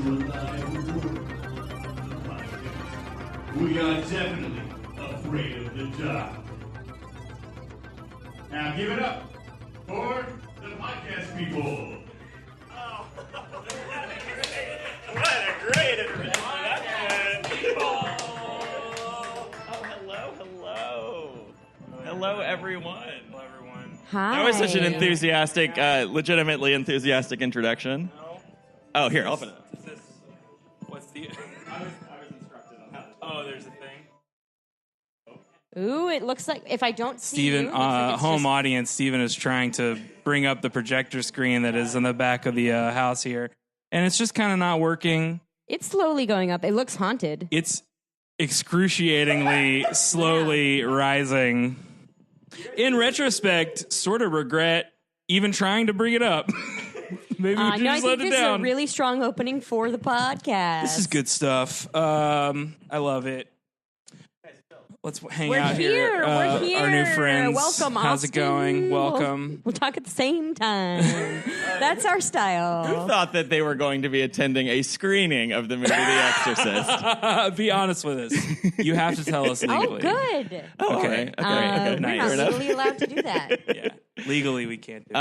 Reliable. We are definitely afraid of the dark. Now give it up for the podcast people. Oh, what a great introduction. Oh, hello. Hello, everyone. Hello, everyone. Hi. That was such an enthusiastic, legitimately enthusiastic introduction. No. Oh, here, I'll open it. Is this, what's the... I was instructed on how to... Oh, there's a thing? Ooh, it looks like if I don't see Steven, you, it looks like it's home just- audience, Steven is trying to bring up the projector screen that is in the back of the house here. And it's just kind of not working. It's slowly going up. It looks haunted. It's excruciatingly slowly rising. In retrospect, sort of regret even trying to bring it up. Maybe we No, I just let think it this is down. a really strong opening for the podcast. This is good stuff. I love it. Let's hang We're out here. We're here. Our new friends. Welcome, How's it Austin. going? Welcome. We'll talk at the same time. That's our Who style. thought that they were going to be attending a screening of the movie The Exorcist? Be honest with us. You have to tell us Oh, legally. good. Oh, Okay. okay. We're Nice. not Fair enough. legally allowed to do that. Yeah. Legally, we can't do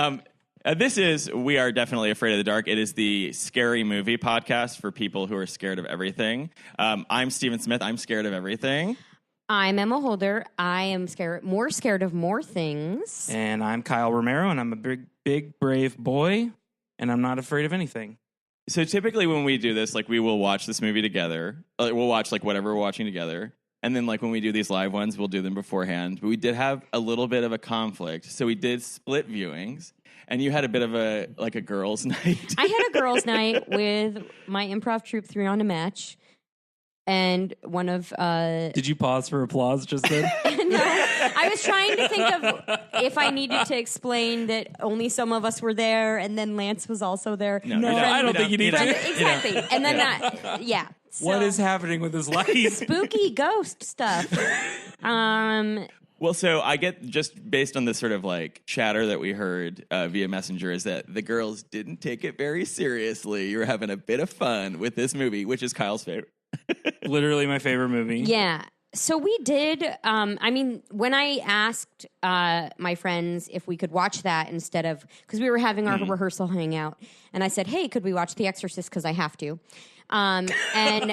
it. This is We Are Definitely Afraid of the Dark. It is the scary movie podcast for people who are scared of everything. I'm Stephen Smith. I'm scared of everything. I'm Emma Holder. I am more scared of more things. And I'm Kyle Romero, and I'm a big, brave boy, and I'm not afraid of anything. So typically when we do this, like we will watch this movie together. We'll watch like whatever we're watching together. And then like when we do these live ones, we'll do them beforehand. But we did have a little bit of a conflict. So we did split viewings. And you had a bit of a girls' night. I had a girls' night with my improv troupe, 3 on a Match. And one of... Did you pause for applause just then? No, I was trying to think of if I needed to explain that only some of us were there, and then Lance was also there. No, I don't think you need to. Exactly. And then yeah. So, What is happening with his life? spooky ghost stuff. Well, so I get just based on the sort of like chatter that we heard via Messenger is that the girls didn't take it very seriously. You were having a bit of fun with this movie, which is Kyle's favorite. Literally my favorite movie. Yeah. So we did, when I asked my friends if we could watch that instead of, because we were having our rehearsal hangout, and I said, hey, could we watch The Exorcist, because I have to. And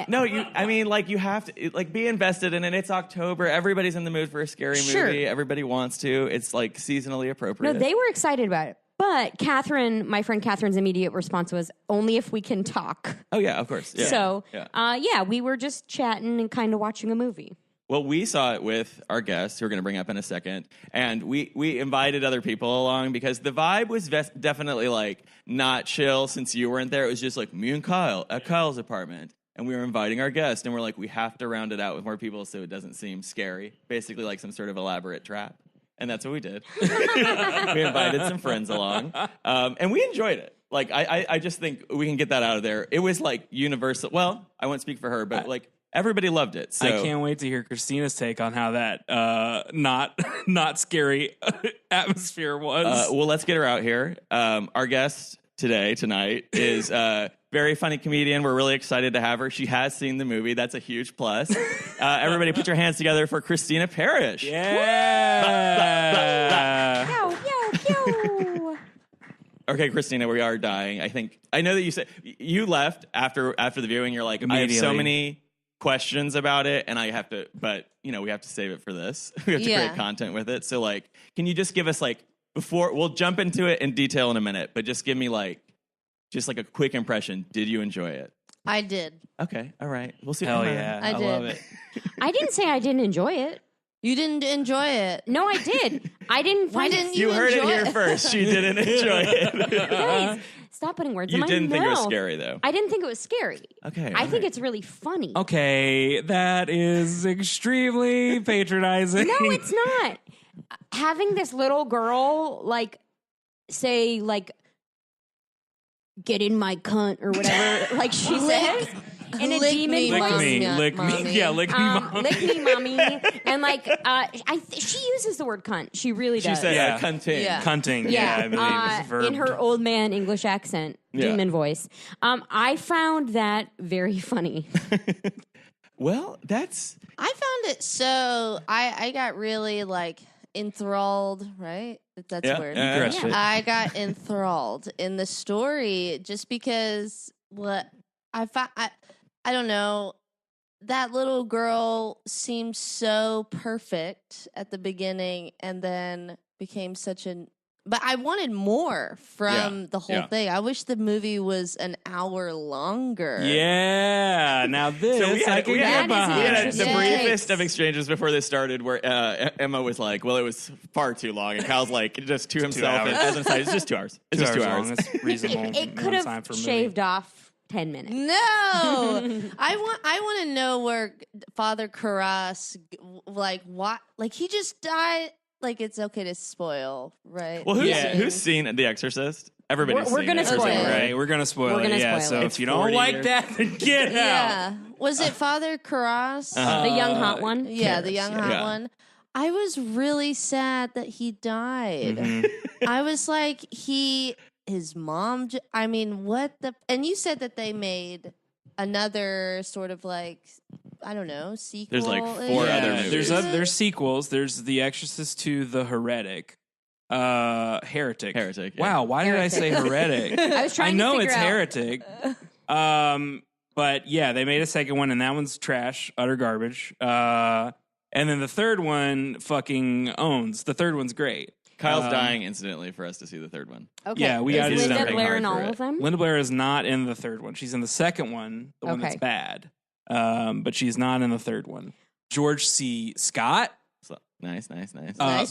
No, you have to like be invested in it. It's October. Everybody's in the mood for a scary Sure. movie. Everybody wants to. It's like seasonally appropriate. no, they were excited about it. But Catherine, my friend Catherine's immediate response was, only if we can talk. Oh, yeah, of course. Yeah. So, Yeah. we were just chatting and kind of watching a movie. Well, we saw it with our guests, who we're going to bring up in a second, and we invited other people along because the vibe was definitely like not chill since you weren't there. It was just like me and Kyle at Kyle's apartment, and we were inviting our guests, and we're like, we have to round it out with more people so it doesn't seem scary, basically like some sort of elaborate trap. And that's what we did. We invited some friends along, and we enjoyed it. Like, I just think we can get that out of there. It was like universal. Well, I won't speak for her, but like everybody loved it. So I can't wait to hear Christina's take on how that not scary atmosphere was. well, let's get her out here. Our guest tonight is a very funny comedian. We're really excited to have her. She has seen the movie. That's a huge plus. Everybody put your hands together for Christina Parrish. Yeah. Yo, yo, yo. Okay, Christina, we are dying. I know that you said you left after the viewing. You're like, I have so Immediately. many questions about it, and I have to, but we have to save it for this. We have to create content with it. So, like, can you just give us before we'll jump into it in detail in a minute, but just give me just a quick impression. Did you enjoy it? I did. Okay, all right. We'll see. Hell yeah. I love did. it. I didn't say I didn't enjoy it. You didn't enjoy it. No, I did. I didn't Why find didn't You heard it enjoy here first. She didn't enjoy it. Guys, stop putting words in You my didn't think it was mouth. scary, though. I didn't think it was scary. Okay, I all think right. it's really funny. Okay, that is extremely patronizing. No, it's not. Having this little girl, say, get in my cunt or whatever, like she says. In a Lick demon me, voice. lick me, Mommy. yeah, lick me, mommy. Lick me, mommy. And she uses the word cunt. She really does. She said Yeah. cunting. Yeah. Cunting, Yeah, I believe is a verb. in her old man English accent. demon voice. I found that very funny. Well, that's I found it so I got really like enthralled, right? That's yeah, a word. yeah, Crushed it. I got enthralled in the story just because what I found. I don't know. That little girl seemed so perfect at the beginning, and then became such an. But I wanted more from the whole thing. I wish the movie was an hour longer. Yeah. Now this So we I had, can we get had, behind. we had the interesting briefest takes. of exchanges before this started where Emma was like, well, it was far too long. And Kyle's like, just to himself. hours. And as an aside, it's just 2 hours. It's just 2 hours. Long. That's reasonable. It could amount of time have for a movie. shaved off 10 minutes. No, I want to know where Father Karras, like what, like he just died. Like it's okay to spoil, right? Well, Yeah. who's seen The Exorcist? Everybody's We're seen gonna The spoil Exorcist, it. right? Right, we're gonna spoil We're it. gonna Yeah, spoil so it. if you don't 40 like years. that, then get out. Yeah, was it Father Karras? The young hot one. Yeah, the young hot yeah. one. I was really sad that he died. Mm-hmm. I was like, his mom. I mean, what the? And you said that they made another sort of like, I don't know, sequel. There's like 4 other movies. There's sequels. There's The Exorcist to The Heretic. Heretic. Heretic, yeah. Wow, why did I say heretic? I was trying I know to figure it's out. Heretic. But yeah, they made a second one, and that one's trash, utter garbage. And then the third one fucking owns. The third one's great. Kyle's dying incidentally for us to see the third one. Okay. Yeah, we gotta Is do Linda something Blair hard in for all it. of them? Linda Blair is not in the third one. She's in the second one, the one that's Okay. bad. But she's not in the third one. George C. Scott, So, nice. Nice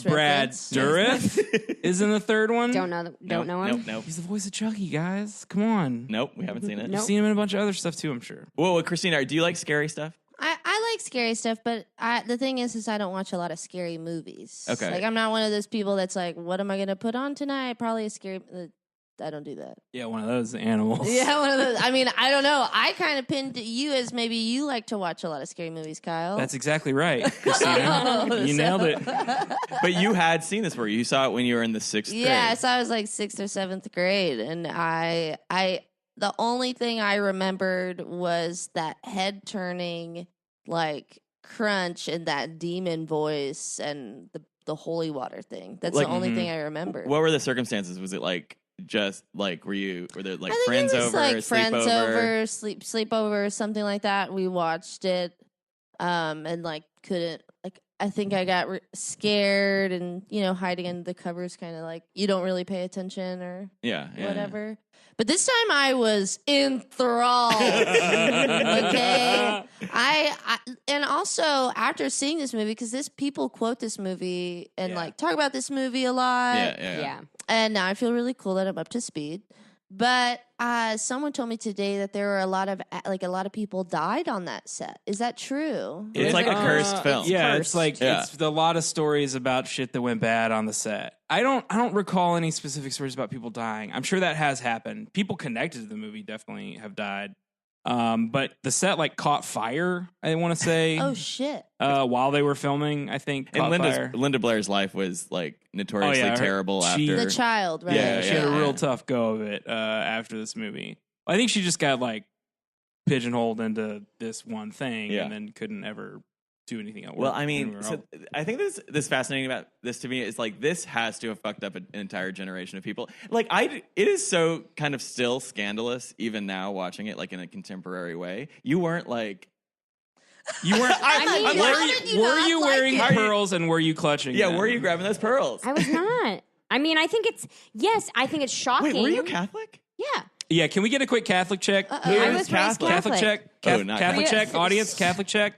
Brad reference. Dourif is in the third one. Don't know him. Nope. He's the voice of Chucky, guys. Come on. Nope, we haven't seen it. You've Nope. seen him in a bunch of other stuff too, I'm sure. Whoa, Christina, do you like scary stuff? I like scary stuff, but the thing is I don't watch a lot of scary movies. Okay. Like I'm not one of those people that's like, what am I going to put on tonight? Probably a scary. I don't do that. Yeah, one of those animals. Yeah, one of those. I mean, I don't know. I kind of pinned you as maybe you like to watch a lot of scary movies, Kyle. That's exactly right, Christina. You nailed it. But you had seen this before. You saw it when you were in the 6th grade. yeah. So I was like 6th or 7th grade, and I the only thing I remembered was that head turning like crunch and that demon voice and the holy water thing. That's Like, the only thing I remembered. What were the circumstances? Was it like just like were there like I think friends it was over, like friends sleepover? sleepover, something like that. We watched it, and like couldn't like. I think I got scared and hiding under the covers, kind of like you don't really pay attention or Yeah. whatever. But this time I was enthralled. Okay, I and also after seeing this movie, because people quote this movie and like talk about this movie a lot. Yeah. And now I feel really cool that I'm up to speed. But someone told me today that there were a lot of people died on that set. Is that true? It's like a cursed film. Yeah, cursed. it's like it's a lot of stories about shit that went bad on the set. I don't recall any specific stories about people dying. I'm sure that has happened. People connected to the movie definitely have died. But the set like caught fire, I want to say. Oh shit! While they were filming, I think. And Caught fire. Linda Blair's life was like notoriously terrible she- after. The child, right? Yeah, she had a yeah. real tough go of it after this movie. I think she just got like pigeonholed into this one thing Yeah. and then couldn't ever do anything else. Well, I mean, I think this fascinating about this to me is like this has to have fucked up an entire generation of people. Like it is so kind of still scandalous even now watching it like in a contemporary way. You weren't like. You weren't. were you wearing pearls and were you clutching? Yeah, them? were you grabbing those pearls? I was not. I mean, I think it's shocking. Wait, were you Catholic? Yeah. Yeah, can we get a quick Catholic check? I was raised Catholic? Catholic check. Oh, not Catholic Catholic. check. Audience, Catholic check.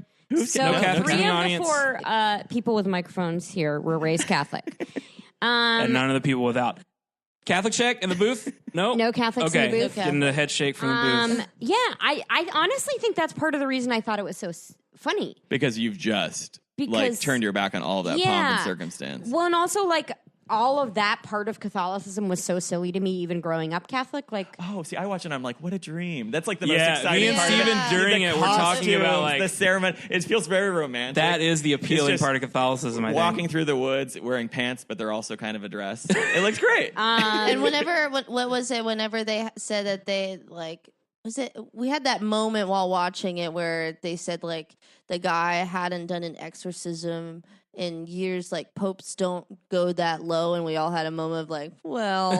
So No Catholics in three the of audience. the 4 people with microphones here were raised Catholic. And none of the people without. Catholic check in the booth? No? No Catholics in the Okay, booth. getting a head shake from the booth. Yeah, I honestly think that's part of the reason I thought it was so funny. Because you've just like Because- turned your back on all that pomp Yeah. and circumstance. Well, and also like all of that part of Catholicism was so silly to me, even growing up Catholic. Like, oh, see, I watch it and I'm like, what a dream. That's like the most Yeah, exciting me and part. Steven of it. during The it, we're talking about costumes, like the ceremony. It feels very romantic. that is the appealing just part of Catholicism. I walking think. through the woods wearing pants, but they're also kind of a dress. It looks great. And whenever, what was it? Whenever they said that they like, was it? We had that moment while watching it where they said like the guy hadn't done an exorcism in years. Like popes don't go that low, and we all had a moment of like, well,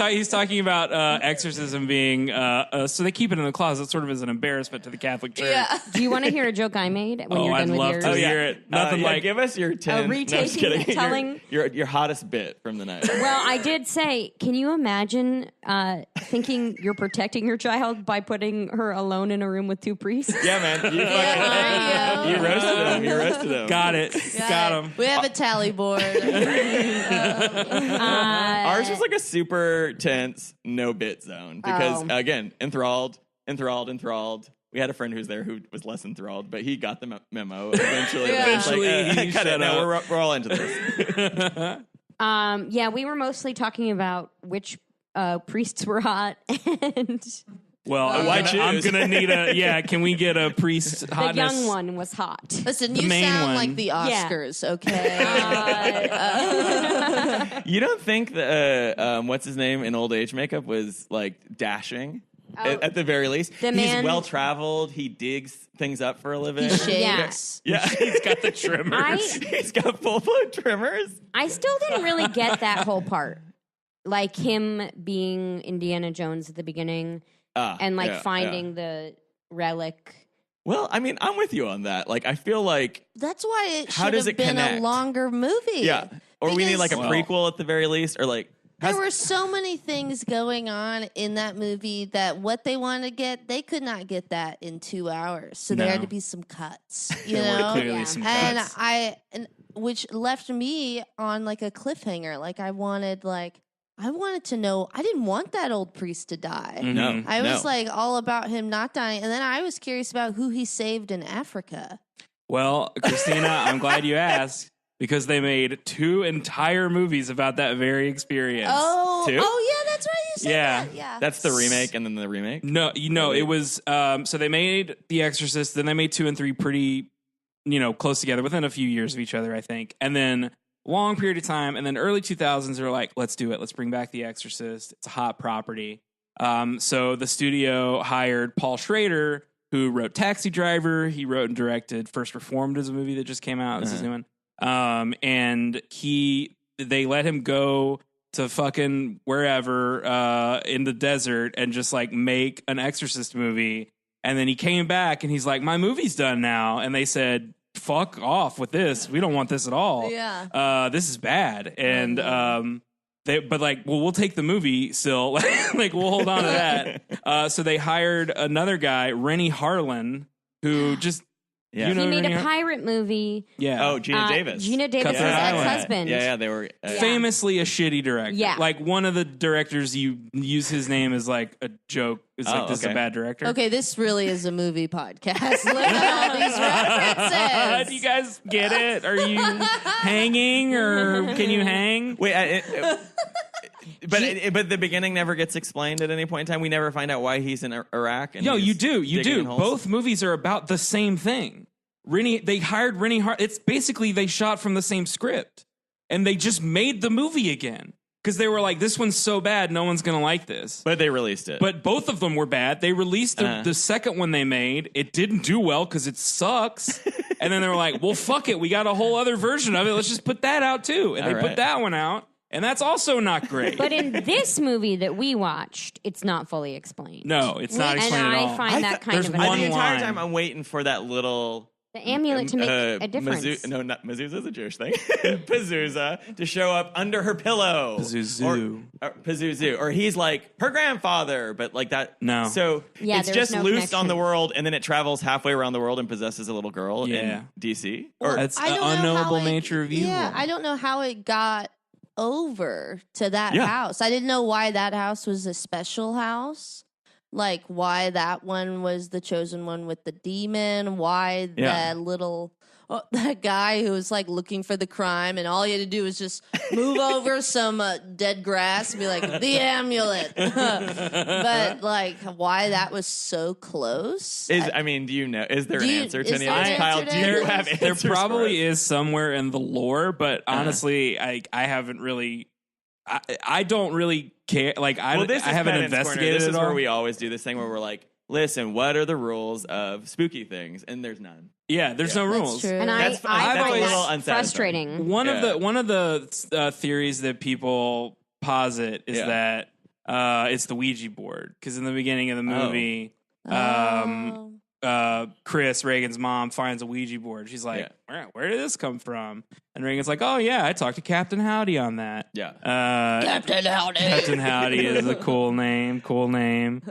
He's talking about exorcism being so they keep it in the closet, sort of as an embarrassment to the Catholic Church. yeah. do you want to hear a joke I made when you're I'd done with love yours? to hear it. Nothing like give us your 10. retaking, no, just kidding. telling- your hottest bit from the night. Well, I did say, can you imagine thinking you're protecting your child by putting her alone in a room with two priests? Yeah, man. You Yeah, you roasted him. You roasted him. got it. Got him. We have a tally board. Ours was like a super tense, no bit zone because again, enthralled. We had a friend who's there who was less enthralled, but he got the memo eventually. Yeah. It was like, Eventually, he cut it. shut No, up. we're all into this. Yeah, we were mostly talking about which priests were hot, and Well, Why I'm choose? gonna need a can we get a priest the hotness? young one was hot. Listen, The you main sound one. like the Yeah. Oscars, okay? You don't think the what's his name in old age makeup was like dashing? At the very least, The he's man- well traveled. He digs things up for a living. He shakes. Yeah, He's got the trimmers. he's got full blown trimmers. I still didn't really get that whole part, like him being Indiana Jones at the beginning and like finding the relic. Well, I mean, I'm with you on that. Like, I feel like That's why it How should does have it been connect? a longer movie. or we need like a Because prequel at the very least, or like there were so many things going on in that movie that what they wanted to get, they could not get that in 2 hours. So there No. had to be some cuts, you There were know? clearly Yeah. some And cuts. which left me on like a cliffhanger. Like I wanted to know. I didn't want that old priest to die. no, I was no. like all about him not dying, and then I was curious about who he saved in Africa. Well, Christina, I'm glad you asked because they made 2 entire movies about that very experience. Oh, Two? yeah, that's right. You said Yeah. that. Yeah, That's the remake, and then the remake. No, it was so they made The Exorcist, then they made 2 and 3 pretty, close together within a few years of each other, I think. And then long period of time, and then early 2000s, they're like, let's do it. Let's bring back The Exorcist. It's a hot property. So the studio hired Paul Schrader, who wrote Taxi Driver. He wrote and directed First Reformed, is a movie that just came out. This is new one. And they let him go to fucking wherever in the desert and just like make an Exorcist movie. And then he came back and he's like, my movie's done now. And they said, fuck off with this. We don't want this at all. Yeah. This is bad. And we'll take the movie still. Like we'll hold on to that. So they hired another guy, Rennie Harlan, who just Yeah. you know He made Rennie a Har- pirate movie. Yeah. Oh, Gina Davis. Gina Davis' Cutthroat Island. ex-husband. Yeah, they were. Famously a shitty director. Yeah. Like one of the directors you use his name as like a joke. It's like this is a okay. bad director. Okay, this really is a movie podcast. Look at all these references. Do you guys get it? Are you hanging or can you hang? Wait, but the beginning never gets explained at any point in time. We never find out why he's in Iraq. And No, he's you do. You digging do. in holes. Both movies are about the same thing. They hired Rennie Hart. It's basically they shot from the same script and they just made the movie again because they were like, this one's so bad, no one's going to like this. But they released it. But both of them were bad. They released the second one they made. It didn't do well because it sucks. And then they were like, well, fuck it. We got a whole other version of it. Let's just put that out too. And All they put right. that one out. And that's also not great. But in this movie that we watched, it's not fully explained. No, it's not And explained at I all. find that kind there's of one the annoying. entire line. time I'm waiting for that little The amulet to make a difference. No, not Mezuzah's a Jewish thing. Pazuzu to show up under her pillow. Pazuzu. Or Pazuzu. Or he's like her grandfather, but like that. No. So Yeah, it's there's just no loosed on connection. the world, and then it travels halfway around the world and possesses a little girl Yeah. in DC. Or That's I the don't know unknowable how nature of evil. Yeah, I don't know how it got over to that Yeah. house. I didn't know why that house was a special house. Like why that one was the chosen one with the demon, why Yeah. that little that guy who was like looking for the crime, and all he had to do was just move over some dead grass and be like, the amulet. But like, why that was so close? Do you know? Is there an answer to any of this, there an Kyle? answer Do to you that? have answers? There for probably us? is somewhere in the lore, but honestly, I haven't really. I don't really care. Like I This is haven't Penance investigated Corner. This it is all. where we always do this thing where we're like, listen, what are the rules of spooky things? And there's none. Yeah, there's no That's rules. true. And That's fine. I That's find a little that unsatisfying. frustrating. One Yeah. of the theories that people posit is Yeah. that it's the Ouija board, because in the beginning of the movie, Oh. Chris, Reagan's mom, finds a Ouija board. She's like, where did this come from? And Reagan's like, oh yeah, I talked to Captain Howdy on that. Yeah. Captain Howdy. Captain Howdy is a cool name. Cool name.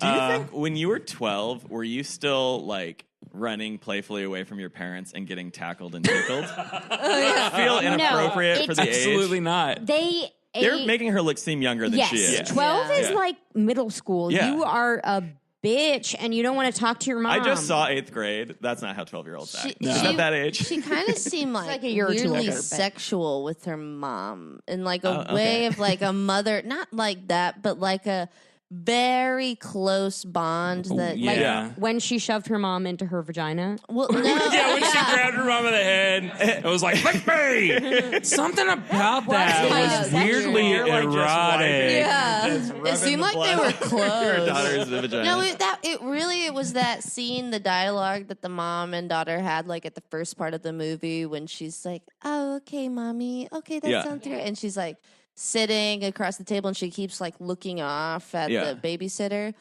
Do you think when you were 12, were you still like running playfully away from your parents and getting tackled and tickled? Feel inappropriate for the age? Absolutely not. They're making her seem younger than she is. 12 is Yeah. like middle school. Yeah. You are a bitch and you don't want to talk to your mom. I just saw 8th grade. That's not how 12-year-olds act. No. She's not that age. She kind of seemed like a year or two weirdly older, but- sexual with her mom in like a Oh, way okay. of like a mother, not like that, but like a very close bond that yeah. like Yeah. when she shoved her mom into her vagina. well, no, Yeah, when she grabbed her mom in the head, it was like, lick me! Something about that kind was of sexual? weirdly You're, like, just erotic. wiping. Yeah, Just it rubbing seemed the like blood they were off close. Your daughter's vagina. No, it was that scene, the dialogue that the mom and daughter had, like at the first part of the movie when she's like, "Oh, okay, mommy, okay, that Yeah. sounds great," and she's like sitting across the table and she keeps like looking off at Yeah. the babysitter.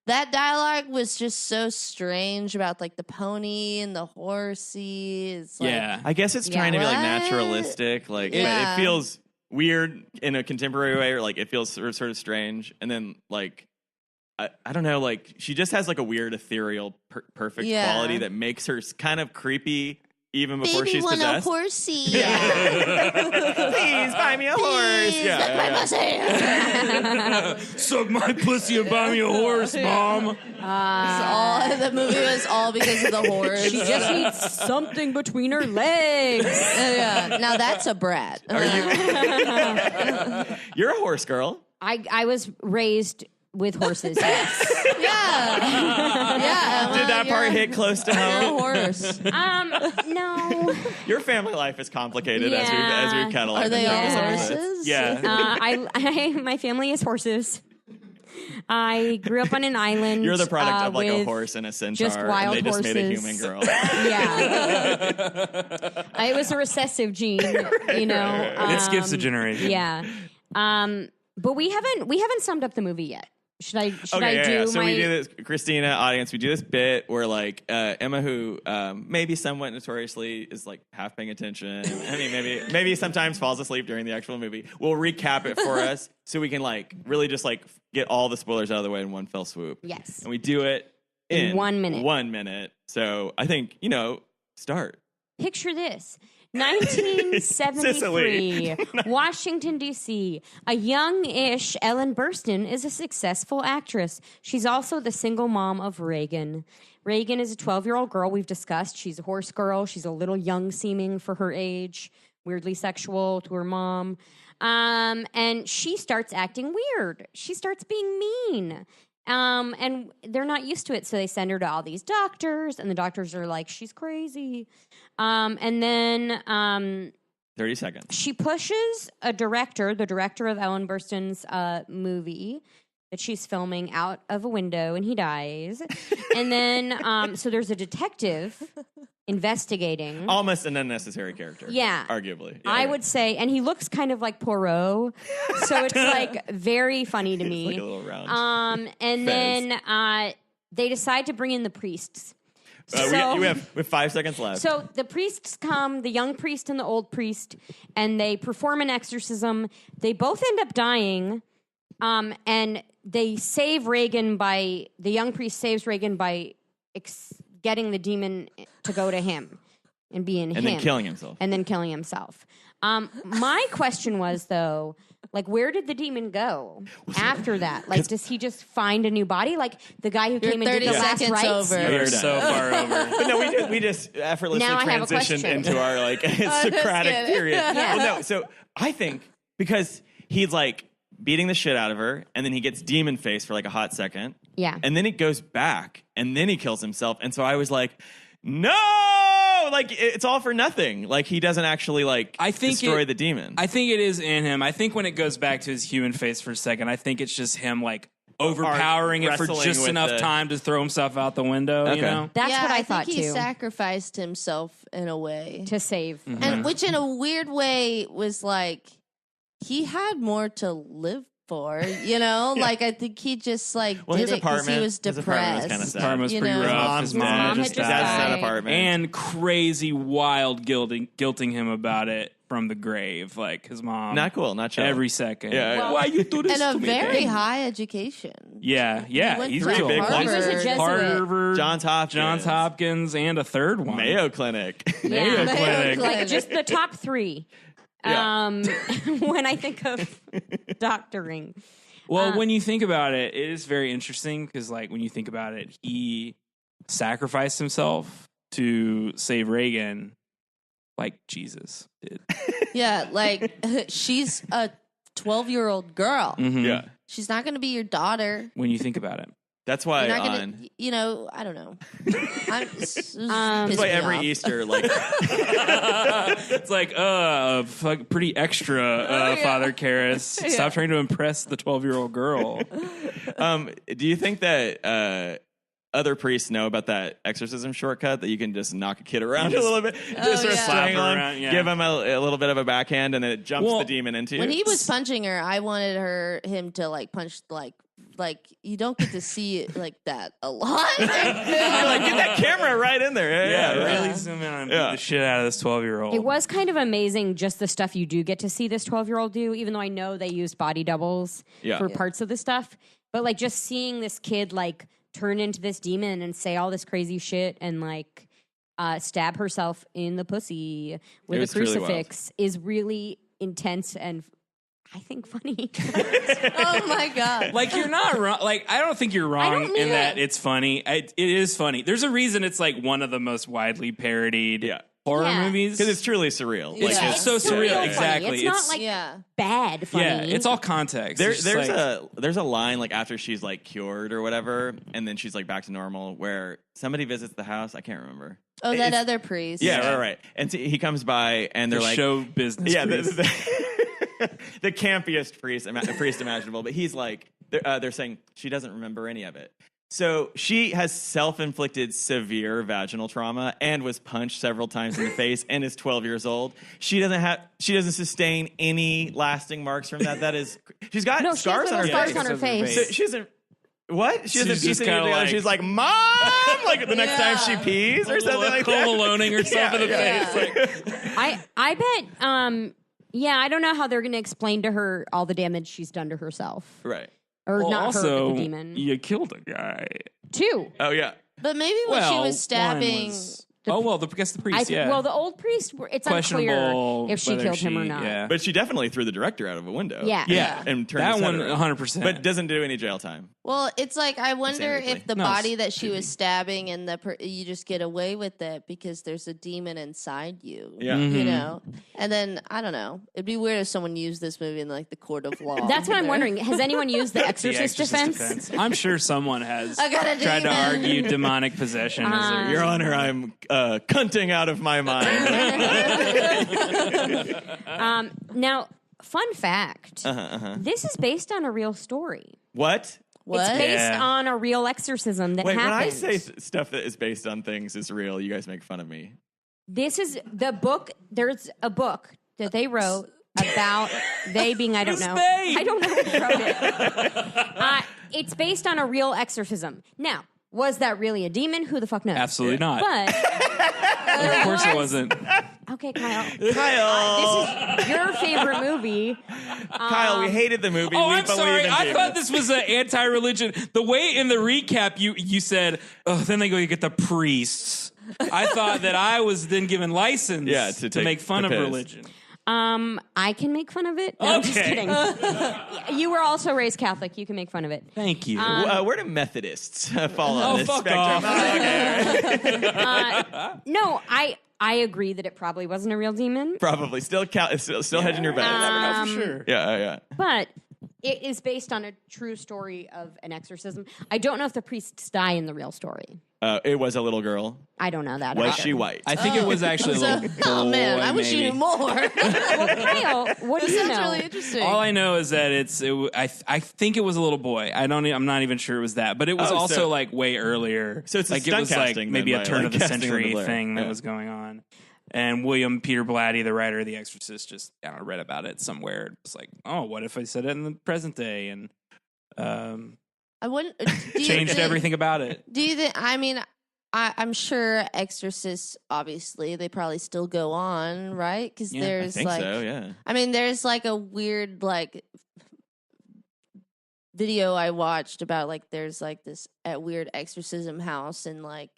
That dialogue was just so strange about like the pony and the horsey. It's like, Yeah. I guess it's trying to be like What? naturalistic. Like, but Yeah. it feels weird in a contemporary way, or like it feels sort of strange. And then like, I don't know, like she just has like a weird ethereal perfect Yeah. quality that makes her kind of creepy even before Baby she's want a possessed. horsey. Please buy me a horse. Please, Yeah, that's my pussy. Suck my pussy and buy me a horse, mom. The movie was all because of the horse. She just needs something between her legs. Yeah. Now that's a brat. You're a horse girl. I was raised with horses. Yes. Yeah. Did that part hit close to You're a home? horse. No. Your family life is complicated as Yeah. we catalog. Are they the all episodes. horses? Yeah. My family is horses. I grew up on an island. You're the product of like a with horse and a centaur, just wild and they just made a horses. human girl. Yeah. It was a recessive gene, you know. It skips a generation. Yeah. But we haven't summed up the movie yet. Should I do So my we do this, Christina, audience, we do this bit where like Emma, who maybe somewhat notoriously is like half paying attention. I mean, maybe sometimes falls asleep during the actual movie. Will recap it for us so we can like really just like get all the spoilers out of the way in one fell swoop. Yes. And we do it in 1 minute. 1 minute. So I think, start. Picture this. 1973, Washington, D.C. A young-ish Ellen Burstyn is a successful actress. She's also the single mom of Reagan. Reagan is a 12-year-old girl we've discussed. She's a horse girl. She's a little young-seeming for her age, weirdly sexual to her mom. And she starts acting weird. She starts being mean. And they're not used to it, so they send her to all these doctors, and the doctors are like, she's crazy. And then 30 seconds. she pushes the director of Ellen Burstyn's movie that she's filming out of a window, and he dies. And then, so there's a detective investigating. Almost an unnecessary character. Yeah. Arguably. Yeah, I right. would say, and he looks kind of like Poirot, so it's like very funny to me. Like a little round. And Fez. then they decide to bring in the priests. we have 5 seconds left. So the priests come, the young priest and the old priest, and they perform an exorcism. They both end up dying, and they save Reagan by, the young priest saves Reagan by getting the demon to go to him and be in him. and then killing himself. And then killing himself. My question was, though, Like, where did the demon go after that? Like, does he just find a new body? Like the guy who came and did the last rites? over. You're so far over. But no, we just effortlessly Now I have a transitioned question. into our like Socratic kidding. period. Yeah. Well, no, so I think because he's like beating the shit out of her, and then he gets demon face for like a hot second. Yeah. And then he goes back, and then he kills himself. And so I was like, no, like it's all for nothing. Like he doesn't actually like destroy the demon. I think it is in him. I think when it goes back to his human face for a second, I think it's just him like overpowering it for wrestling just with enough the- time to throw himself out the window. Okay. You know, That's what I thought think he too. sacrificed himself in a way, To save. and which in a weird way was like he had more to live for. You know, like I think he just like well, did his it because apartment, he was his apartment was depressed. kind of his sad. apartment was You pretty know. rough. His His mom mom just had just Dad's died. sad died. apartment. And crazy, wild guilting him about it from the grave. Like his mom, Not cool, not chill. every second. Yeah. Why you do this And a to me? very Dad? high education. Yeah. He went He's to real big Harvard. He was a Jesuit. Harvard, Johns Hopkins, and a third one. Mayo Clinic. Mayo Yeah. Clinic. Like just the top three. Yeah. When I think of doctoring. Well, when you think about it, it is very interesting because, like, when you think about it, he sacrificed himself to save Reagan, like Jesus did. Yeah, like she's a 12-year-old girl. Mhm. Yeah. She's not going to be your daughter. When you think about it, That's why You're not on gonna, you know, I don't know. that's why every Easter, like it's like, fuck, pretty extra, yeah. Father Karras. Yeah. Stop trying to impress the 12-year-old girl. do you think that other priests know about that exorcism shortcut that you can just knock a kid around a little bit, just sort of yeah. strangle Slap him, her around, yeah. give him a little bit of a backhand, and then it jumps Well, the demon into you? When he was punching her, I wanted him to like punch like you don't get to see it like that a lot. You're like, get that camera right in there. Yeah, Yeah. really zoom in and beat Yeah. the shit out of this 12-year-old. It was kind of amazing just the stuff you do get to see this 12-year-old do, even though I know they used body doubles Yeah. for Yeah. parts of the stuff. But like just seeing this kid like turn into this demon and say all this crazy shit and like stab herself in the pussy with a was really wild. crucifix is really intense and I think funny. Oh my god! Like, you're not wrong. Like, I don't think you're wrong don't mean in that it. it's funny. It is funny. There's a reason it's like one of the most widely parodied Yeah. horror Yeah. movies. Because it's truly surreal. It's Like, just so surreal. funny. Exactly. It's not like yeah, bad funny. yeah, it's all context. There, It's just there's like- there's a line like after she's like cured or whatever, and then she's like back to normal, where somebody visits the house. I can't remember. oh that It's- other priest. Yeah, right. And so he comes by, and they're the like, show business. yeah, priest. the campiest priest imaginable. But he's like, they're saying she doesn't remember any of it. So she has self-inflicted severe vaginal trauma and was punched several times in the face and is 12 years old. She doesn't sustain any lasting marks from that. That is, she's got No, she has scars on her little face. scars on her face. So she doesn't. What? She doesn't She's piece just anything kinda together. like- She's like, Mom! Like the next time she pees or something like that. Home Aloneing herself in the Yeah. face. Like, I bet yeah, I don't know how they're going to explain to her all the damage she's done to herself. Right. Or well, not her, also, but the demon. you killed a guy. Two. Oh, yeah. But maybe when she Well, was stabbing, one was- I guess the priest. Yeah. Well, the old priest, it's unclear questionable if she whether killed him or not. Yeah. But she definitely threw the director out of a window. Yeah. yeah. And turned that his head one, around. 100%. But doesn't do any jail time. well, it's like I wonder Exactly. if the No, body it's that she was stabbing and you just get away with it because there's a demon inside you. Yeah. Mhm. You know, and then I don't know. It'd be weird if someone used this movie in like the court of law. That's what I'm you know? wondering. Has anyone used the The Exorcist, defense? I'm sure someone has I got a tried to demon. argue demonic possession. as a Your Honor, I'm cunting out of my mind. Now, fun fact: Uh-huh. this is based on a real story. What? What? It's based Yeah. on a real exorcism that Wait, when I happened. say stuff that is based on things is real, you guys make fun of me. This is the book. There's a book that they wrote about they being I don't Who's know. they? I don't know who wrote it. It's based on a real exorcism. Now, was that really a demon? Who the fuck knows? Absolutely not. But of course it wasn't. okay, Kyle. Kyle! This is your favorite movie. Kyle, we hated the movie. Oh, we I'm believe sorry. in I demons. thought this was an anti-religion. The way in the recap you said, oh, then they go, you get the priests. I thought that I was then given license Yeah, to take make fun the of piss. religion. I can make fun of it. No, I'm just Okay. kidding. You were also raised Catholic. You can make fun of it. Thank you. Where do Methodists fall on this fuck spectrum? off. No, I agree that it probably wasn't a real demon, Probably still hedging your bets. Never know for sure. Yeah. but it is based on a true story of an exorcism. I don't know if the priests die in the real story. It was a little girl. I don't know that. Was either. she white? I think it was actually a little boy, Oh man, I wish you maybe. knew more. Well, Kyle, what do This you sounds know? really interesting. All I know is that I think it was a little boy. I'm not even sure it was that, but it was Oh, also so- like way earlier. So it's a like it stunt was like casting maybe then a by, turn like, of the casting century Linda Blair. thing that Yeah. was going on. And William Peter Blatty, the writer of The Exorcist, just read about it somewhere. It's like, oh, what if I said it in the present day and I wouldn't do you changed think- everything about it? Do you think? I mean, I'm sure exorcists. Obviously, they probably still go on, right? Because Yeah, I there's I think like, so. Yeah. I mean, there's like a weird like video I watched about like there's like this weird exorcism house in like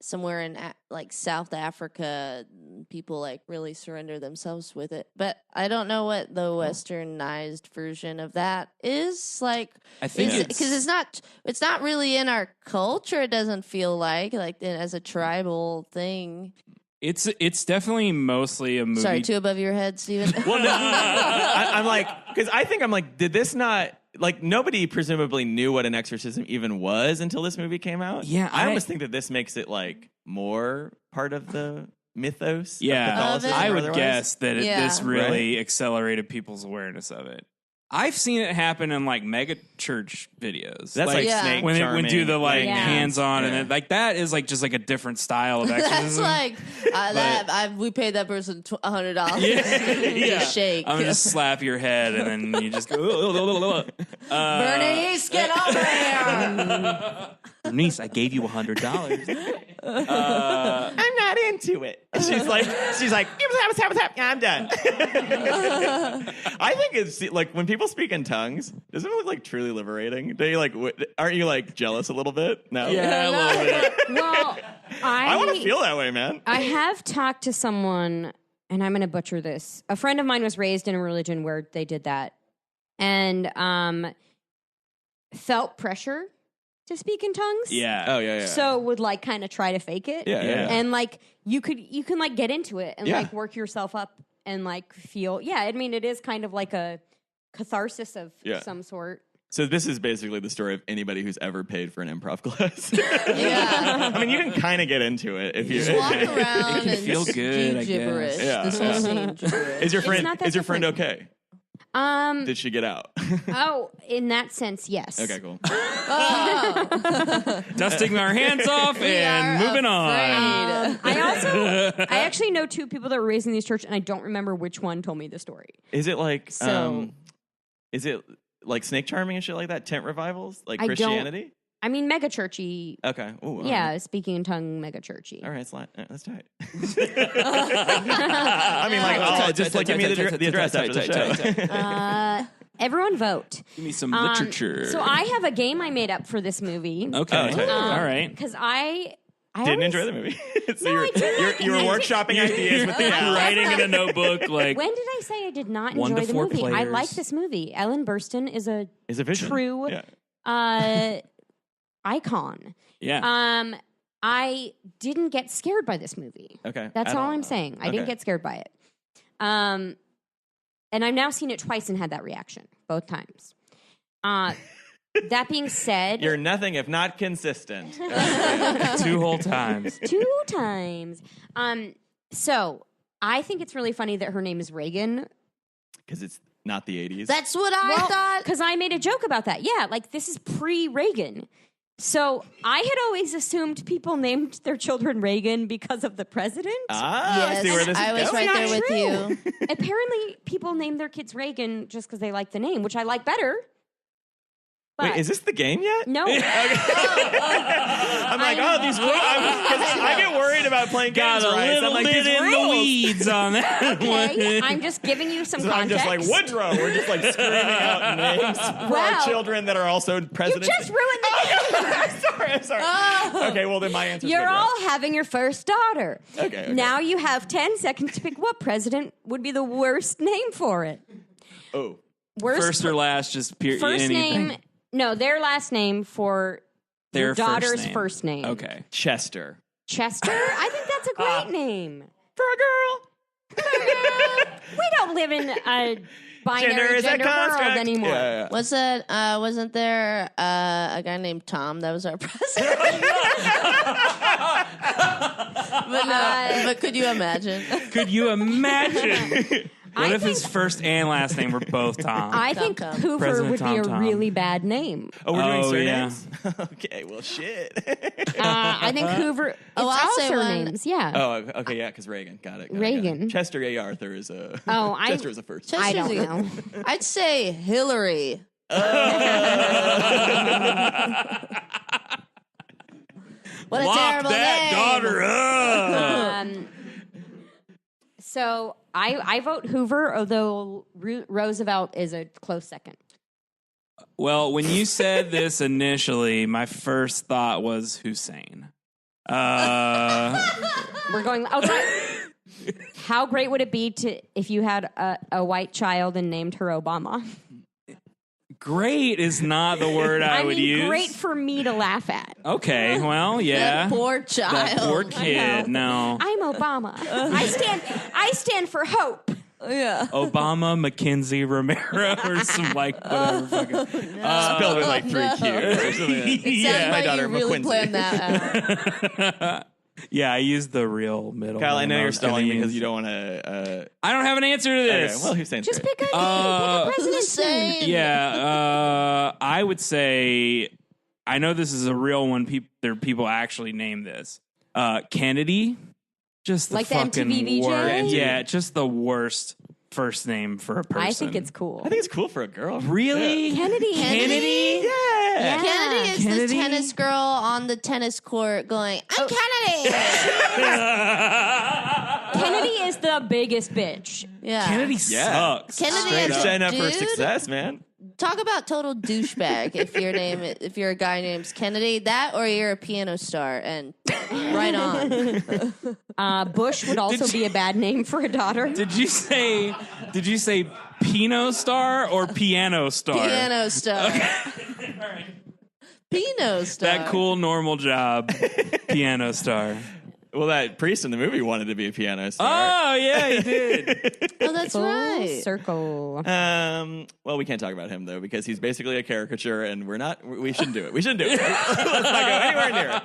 somewhere in like South Africa. People like really surrender themselves with it, but I don't know what the westernized version of that is. Like, I think because it's not really in our culture. It doesn't feel like as a tribal thing. it's definitely mostly a movie. Sorry, two above your head, Steven. Well, no, I'm like, because I'm like, did this not, like, nobody presumably knew what an exorcism even was until this movie came out? Yeah, I I- almost think that this makes it, like, more part of the mythos. Yeah, of Catholicism I or would otherwise. guess that Yeah. this really accelerated people's awareness of it. I've seen it happen in like mega church videos. That's like Yeah. snake when they charming. do the like Yeah. hands on Yeah. and it, like that is like just like a different style of That's exorcism. like we paid that person $100 yeah. to shake. I'm gonna just slap your head and then you just go. Bernice, get over here! Bernice, I gave you $100. I'm not into it. She's like, I'm done. I think it's like when people speak in tongues, doesn't it look like truly liberating? Do you like, aren't you like jealous a little bit? No. Yeah, a little bit. Well, I want to feel that way, man. I have talked to someone, and I'm going to butcher this. A friend of mine was raised in a religion where they did that, and felt pressure to speak in tongues. Yeah. Oh yeah. So would like kind of try to fake it. Yeah. And like you can like get into it and Yeah. like work yourself up and like feel. Yeah, I mean it is kind of like a catharsis of Yeah. some sort. So this is basically the story of anybody who's ever paid for an improv class. Yeah. I mean, you can kind of get into it if you. Just walk around can and feel just good, do I gibberish. guess. Yeah. This whole scene, gibberish. Is your friend? not that Is your friend different. okay? Um. Did she get out? Oh, in that sense, yes. Okay, cool. Dusting our hands off and are moving on. afraid. I actually know two people that were raised in these church, and I don't remember which one told me the story. Is it like So- is it like snake charming and shit like that? Tent revivals, like I don't- Christianity? I mean, mega churchy. Okay. Ooh, all Yeah, right. speaking in tongue, mega churchy. All right, that's tight. I mean, like, just like give me the address after the show. Everyone vote. Give me some literature. So I have a game I made up for this movie. Okay. Oh, okay. All right. Because I Didn't always- enjoy the movie. So No, I did you were workshopping ideas with the You're gal. writing in a notebook like When did I say I did not 1 to enjoy the 4 movie? I players. like this movie. Ellen Burstyn is a Is a vision. true Yeah. icon. yeah. I didn't get scared by this movie. Okay. That's I all don't I'm know. saying. I didn't Okay. get scared by it. And I've now seen it twice and had that reaction both times. That being said, You're nothing if not consistent. 2 whole times. 2 times. So I think it's really funny that her name is Reagan. Because it's not the 80s. That's what I thought. Because I made a joke about that. Yeah, like this is pre-Reagan. So I had always assumed people named their children Reagan because of the president. I see where this is I was going. right there Not with true. you. Apparently, people name their kids Reagan just because they like the name, which I like better. Wait, is this the game yet? No. I'm like, these rules. I get worried about playing games. Got a right? little I'm like, bit these in the rules. weeds on that Okay, one. I'm just giving you some So I'm context. just like Woodrow. We're just like screaming out names for Wow. our children that are also You presidents. just ruined the game. I'm sorry. Okay, well then my answer is You're Woodrow. all having your first daughter. Okay. Now you have 10 seconds to pick what president would be the worst name for it. Oh. Worst First or last, just first anything. name. No, their last name for Their your daughter's first first name. Okay. Chester. Chester? I think that's a great name. For a girl. We don't live in a binary Gender is a gender world construct. anymore. Yeah. Wasn't there a guy named Tom that was our president? But could you imagine? Could you imagine? What I if his first and last name were both Tom? I Tom think Tom. Hoover President would be a Tom. really bad name. Oh, we're doing Oh, yeah. surnames? Okay, well, shit. I think Hoover. It's I'll all say one. surnames. Yeah. Oh, okay, yeah, because Reagan. Got it. Reagan. Chester A. Arthur is a. Oh, Chester is a first. I don't Chester's know. I'd say Hillary. What a Lock terrible that name. daughter up. So I vote Hoover, although Roosevelt is a close second. Well, when you said this initially, my first thought was Hussein. We're going. Oh, right. How great would it be if you had a white child and named her Obama? Great is not the word I would mean, use. great for me to laugh at. Okay, well, yeah. That poor child. That poor kid. No. I'm Obama. I stand for hope. Yeah. Obama, McKenzie, Romero, or some like whatever fucking. Spelled with like 3 Q's or something. It sounds Yeah, like daughter you really McQuincy. planned that out. Yeah, I used the real middle. Kyle, I know name. you're was stalling gonna because use- you don't want to. I don't have an answer to Okay, this. well, Hussein's Just great. pick a president's name. Hussein. Yeah, I would say I know this is a real one. People actually name this Kennedy. Just the Like the fucking MTV VJ? worst. Yeah, just the worst first name for a person. I think it's cool. I think it's cool for a girl. really Kennedy. Kennedy. Yeah. Kennedy is Kennedy? the tennis girl on the tennis court going, I'm Kennedy. Kennedy is the biggest bitch. Yeah. Kennedy Yeah. sucks. Kennedy Straight is up. Setting up for Dude. success, man. Talk about total douchebag if you're a guy named Kennedy, that or you're a piano star, and right on. Bush would also be a bad name for a daughter. Did you say Pinot Star or Piano Star? Piano star. Piano star. That cool normal job. Piano Star. Well, that priest in the movie wanted to be a piano star. Oh yeah, he did. Oh, that's Full right. circle. Well, we can't talk about him though because he's basically a caricature, and we shouldn't do it. We shouldn't do it. Let's not go anywhere near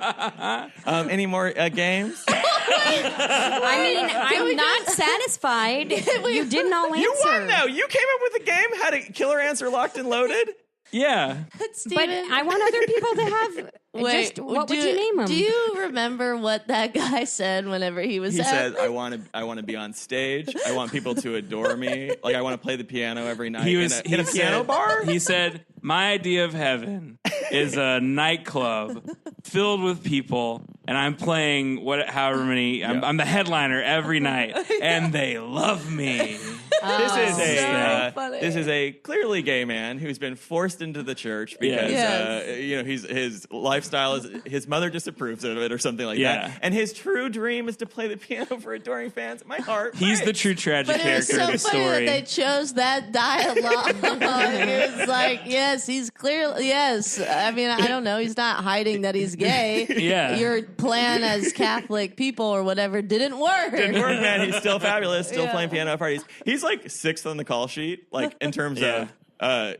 it. Any more games? I mean, I'm not satisfied. You didn't all answer. You won though. You came up with a game. Had a killer answer locked and loaded. Yeah. But Steven, I want other people to have. wait, just what would you name him? Do you remember what that guy said whenever he was He out? said, "I want to be on stage. I want people to adore me. Like I want to play the piano every night in a piano bar." He said, "My idea of heaven is a nightclub filled with people, and I'm playing however many. I'm the headliner every night, and they love me." This is a clearly gay man who's been forced into the church because Yes. his lifestyle is his mother disapproves of it or something like Yeah. that, and his true dream is to play the piano for adoring fans. My heart. He's the breaks. true tragic But it was character so of the funny story. that they chose that dialogue. It was like, yes, he's clearly, yes. I mean, I don't know. He's not hiding that he's gay. Yeah. Your plan as Catholic people or whatever didn't work. Didn't work, man. He's still fabulous, still Yeah. playing piano at parties. He's like 6th on the call sheet, like in terms Yeah. of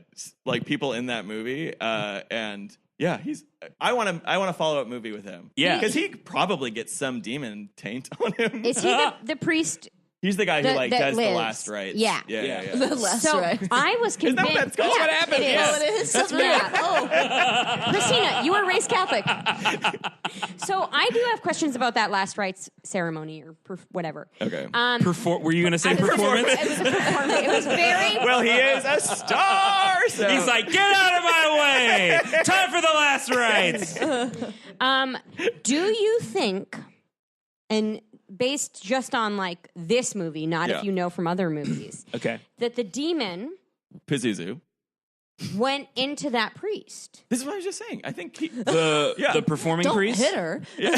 like people in that movie. And yeah, I want to follow up movie with him. Yeah. because he probably gets some demon taint on him. Is he the priest He's the guy who that does the lives. last rites. Yeah. The last So right. I was Isn't convinced. that what that's called? Yeah, That's what happened. it is. Yeah. Oh, it is? That's Oh. Christina, you were raised Catholic. So I do have questions about that last rites ceremony or whatever. Okay. Were you going to say It was a performance? It was a performance. It was very. Well, he is a star. So. He's like, get out of my way! Time for the last rites. Do you think, and based just on like this movie, not Yeah. if you know from other movies, Okay. that the demon Pazuzu. went into that priest? This is what I was just saying. I think he. The performing Don't priest? hit her. Steven!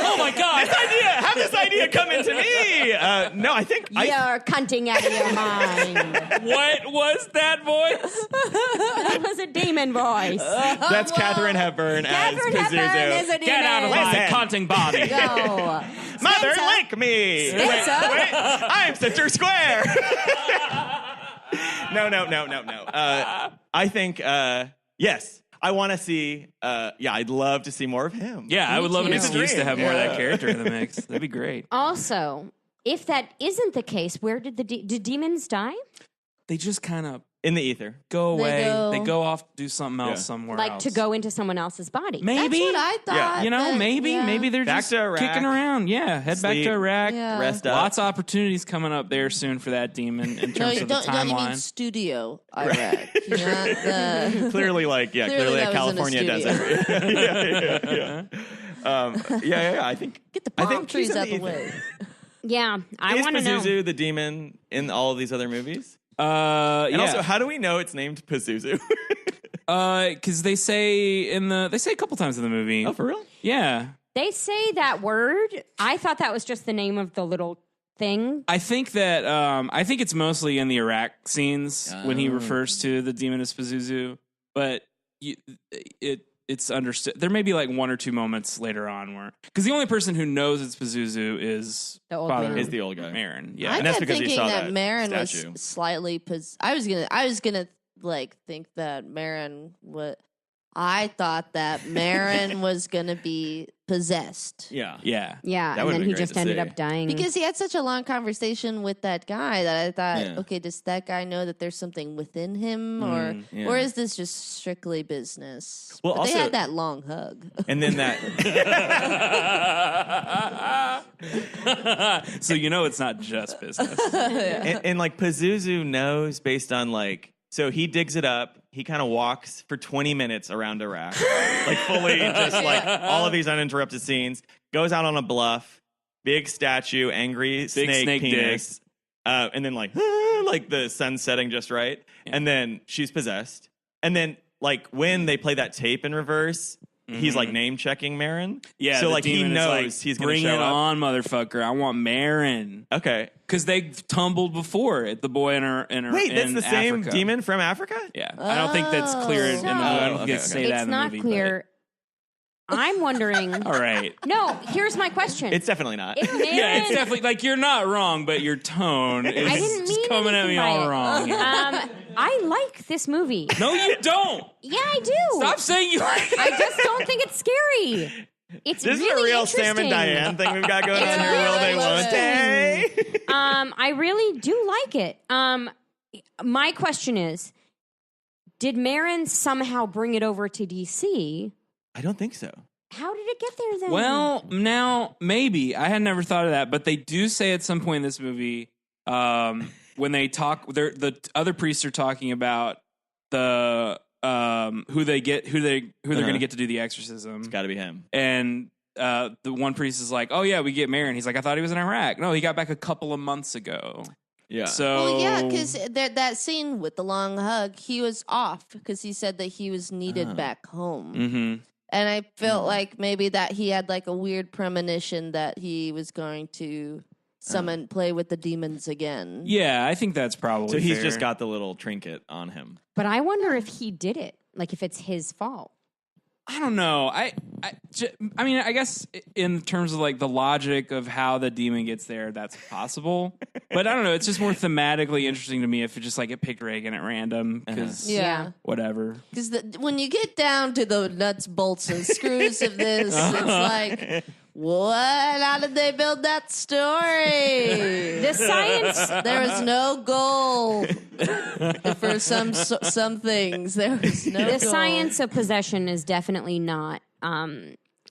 Oh my God! Have this idea come into me. No, I think. You're cunting out of your mind. What was that voice? That was a demon voice. That's Katharine Hepburn Catherine as Pazuzu. Hepburn is a demon. Get out of my Listen. cunting body. Go. Mother, Spencer. link me. Spencer. Wait, I'm Center Square. No. I think yes. I want to see. I'd love to see more of him. Yeah, I would love an too. excuse to have more of Yeah. that character in the mix. That'd be great. Also, if that isn't the case, where did did demons die? They just kind of In the ether. go away. go- They go off, do something else Yeah. somewhere Like else. to go into someone else's body? Maybe. That's what I thought. You know, but, maybe yeah. they're Back just to Iraq. kicking around. Yeah, head back Sleep. to Iraq. Yeah. Rest up. Lots of opportunities coming up there soon for that demon in No, terms you of the don't you mean timeline. studio Iraq. Not the... Clearly, clearly a that was in a California studio. desert. Yeah. I think. Get the I palm think she's trees in out the ether. way. Yeah, I Is want to know. Pazuzu the demon in all of these other movies? And And also, how do we know it's named Pazuzu? because they say a couple times in the movie. Oh, for real? Yeah. They say that word. I thought that was just the name of the little thing. I think that I think it's mostly in the Iraq scenes when he Oh. refers to the demon as Pazuzu, but it's understood. There may be like one or two moments later on where because the only person who knows it's Pazuzu is The old Father man. Is the old guy. Marin. Yeah, I and that's kept because you thinking saw that that Marin statue. was slightly. I was gonna like think that Marin would. I thought that Marin was gonna be possessed Yeah. yeah. Yeah, That and would've then been he great just to ended see. up dying. because he had such a long conversation with that guy that I thought, Yeah. okay, does that guy know that there's something within him, or yeah. or is this just strictly business? Well, But they also- had that long hug. And then that. So you know it's not just business. and like Pazuzu knows based on like. So he digs it up. He kind of walks for 20 minutes around Iraq, like fully just like all of these uninterrupted scenes. Goes out on a bluff, big statue, angry snake penis, and then like the sun setting just right, and then she's possessed, and then like when they play that tape in reverse, he's like name checking Marin. Yeah, so the like he demon is knows like, he's going to bring show it up. on, motherfucker. I want Marin Okay, because they tumbled before at the boy in her. wait, that's in the same Africa. demon from Africa. Yeah, I don't think that's clear in the movie. I don't okay, get to say that it's in the not movie. clear. I'm wondering. But, all right. No, here's my question. It's definitely not. If Marin, Yeah, it's definitely like you're not wrong, but your tone is I didn't just mean coming at me anything by all it. wrong. I like this movie. No, you don't. Yeah, I do. Stop saying you like it. I just don't think it's scary. It's This really is a real Sam and interesting. Diane thing we've got going It's on here. Will really they? Won't they? I really do like it. My question is, did Marin somehow bring it over to DC? I don't think so. How did it get there then? Well, now maybe I had never thought of that, but they do say at some point in this movie when they talk, the other priests are talking about the who they're going to get to do the exorcism. It's got to be him. And the one priest is like, "Oh yeah, we get Marin." He's like, "I thought he was in Iraq." No, he got back a couple of months ago. Yeah. So Well, yeah, because that scene with the long hug, he was off because he said that he was needed back home. hmm And I felt like maybe that he had like a weird premonition that he was going to play with the demons again. Yeah, I think that's probably so he's fair. just got the little trinket on him. but I wonder if he did it. Like if it's his fault. I don't know. I mean, I guess in terms of like the logic of how the demon gets there, that's possible. But I don't know. It's just more thematically interesting to me if it just like it picked Reagan at random because Yeah. whatever. Because when you get down to the nuts, bolts, and screws of this, it's like, What? How did they build that story? The science. There was no goal for some things. There was no The goal. science of possession is definitely not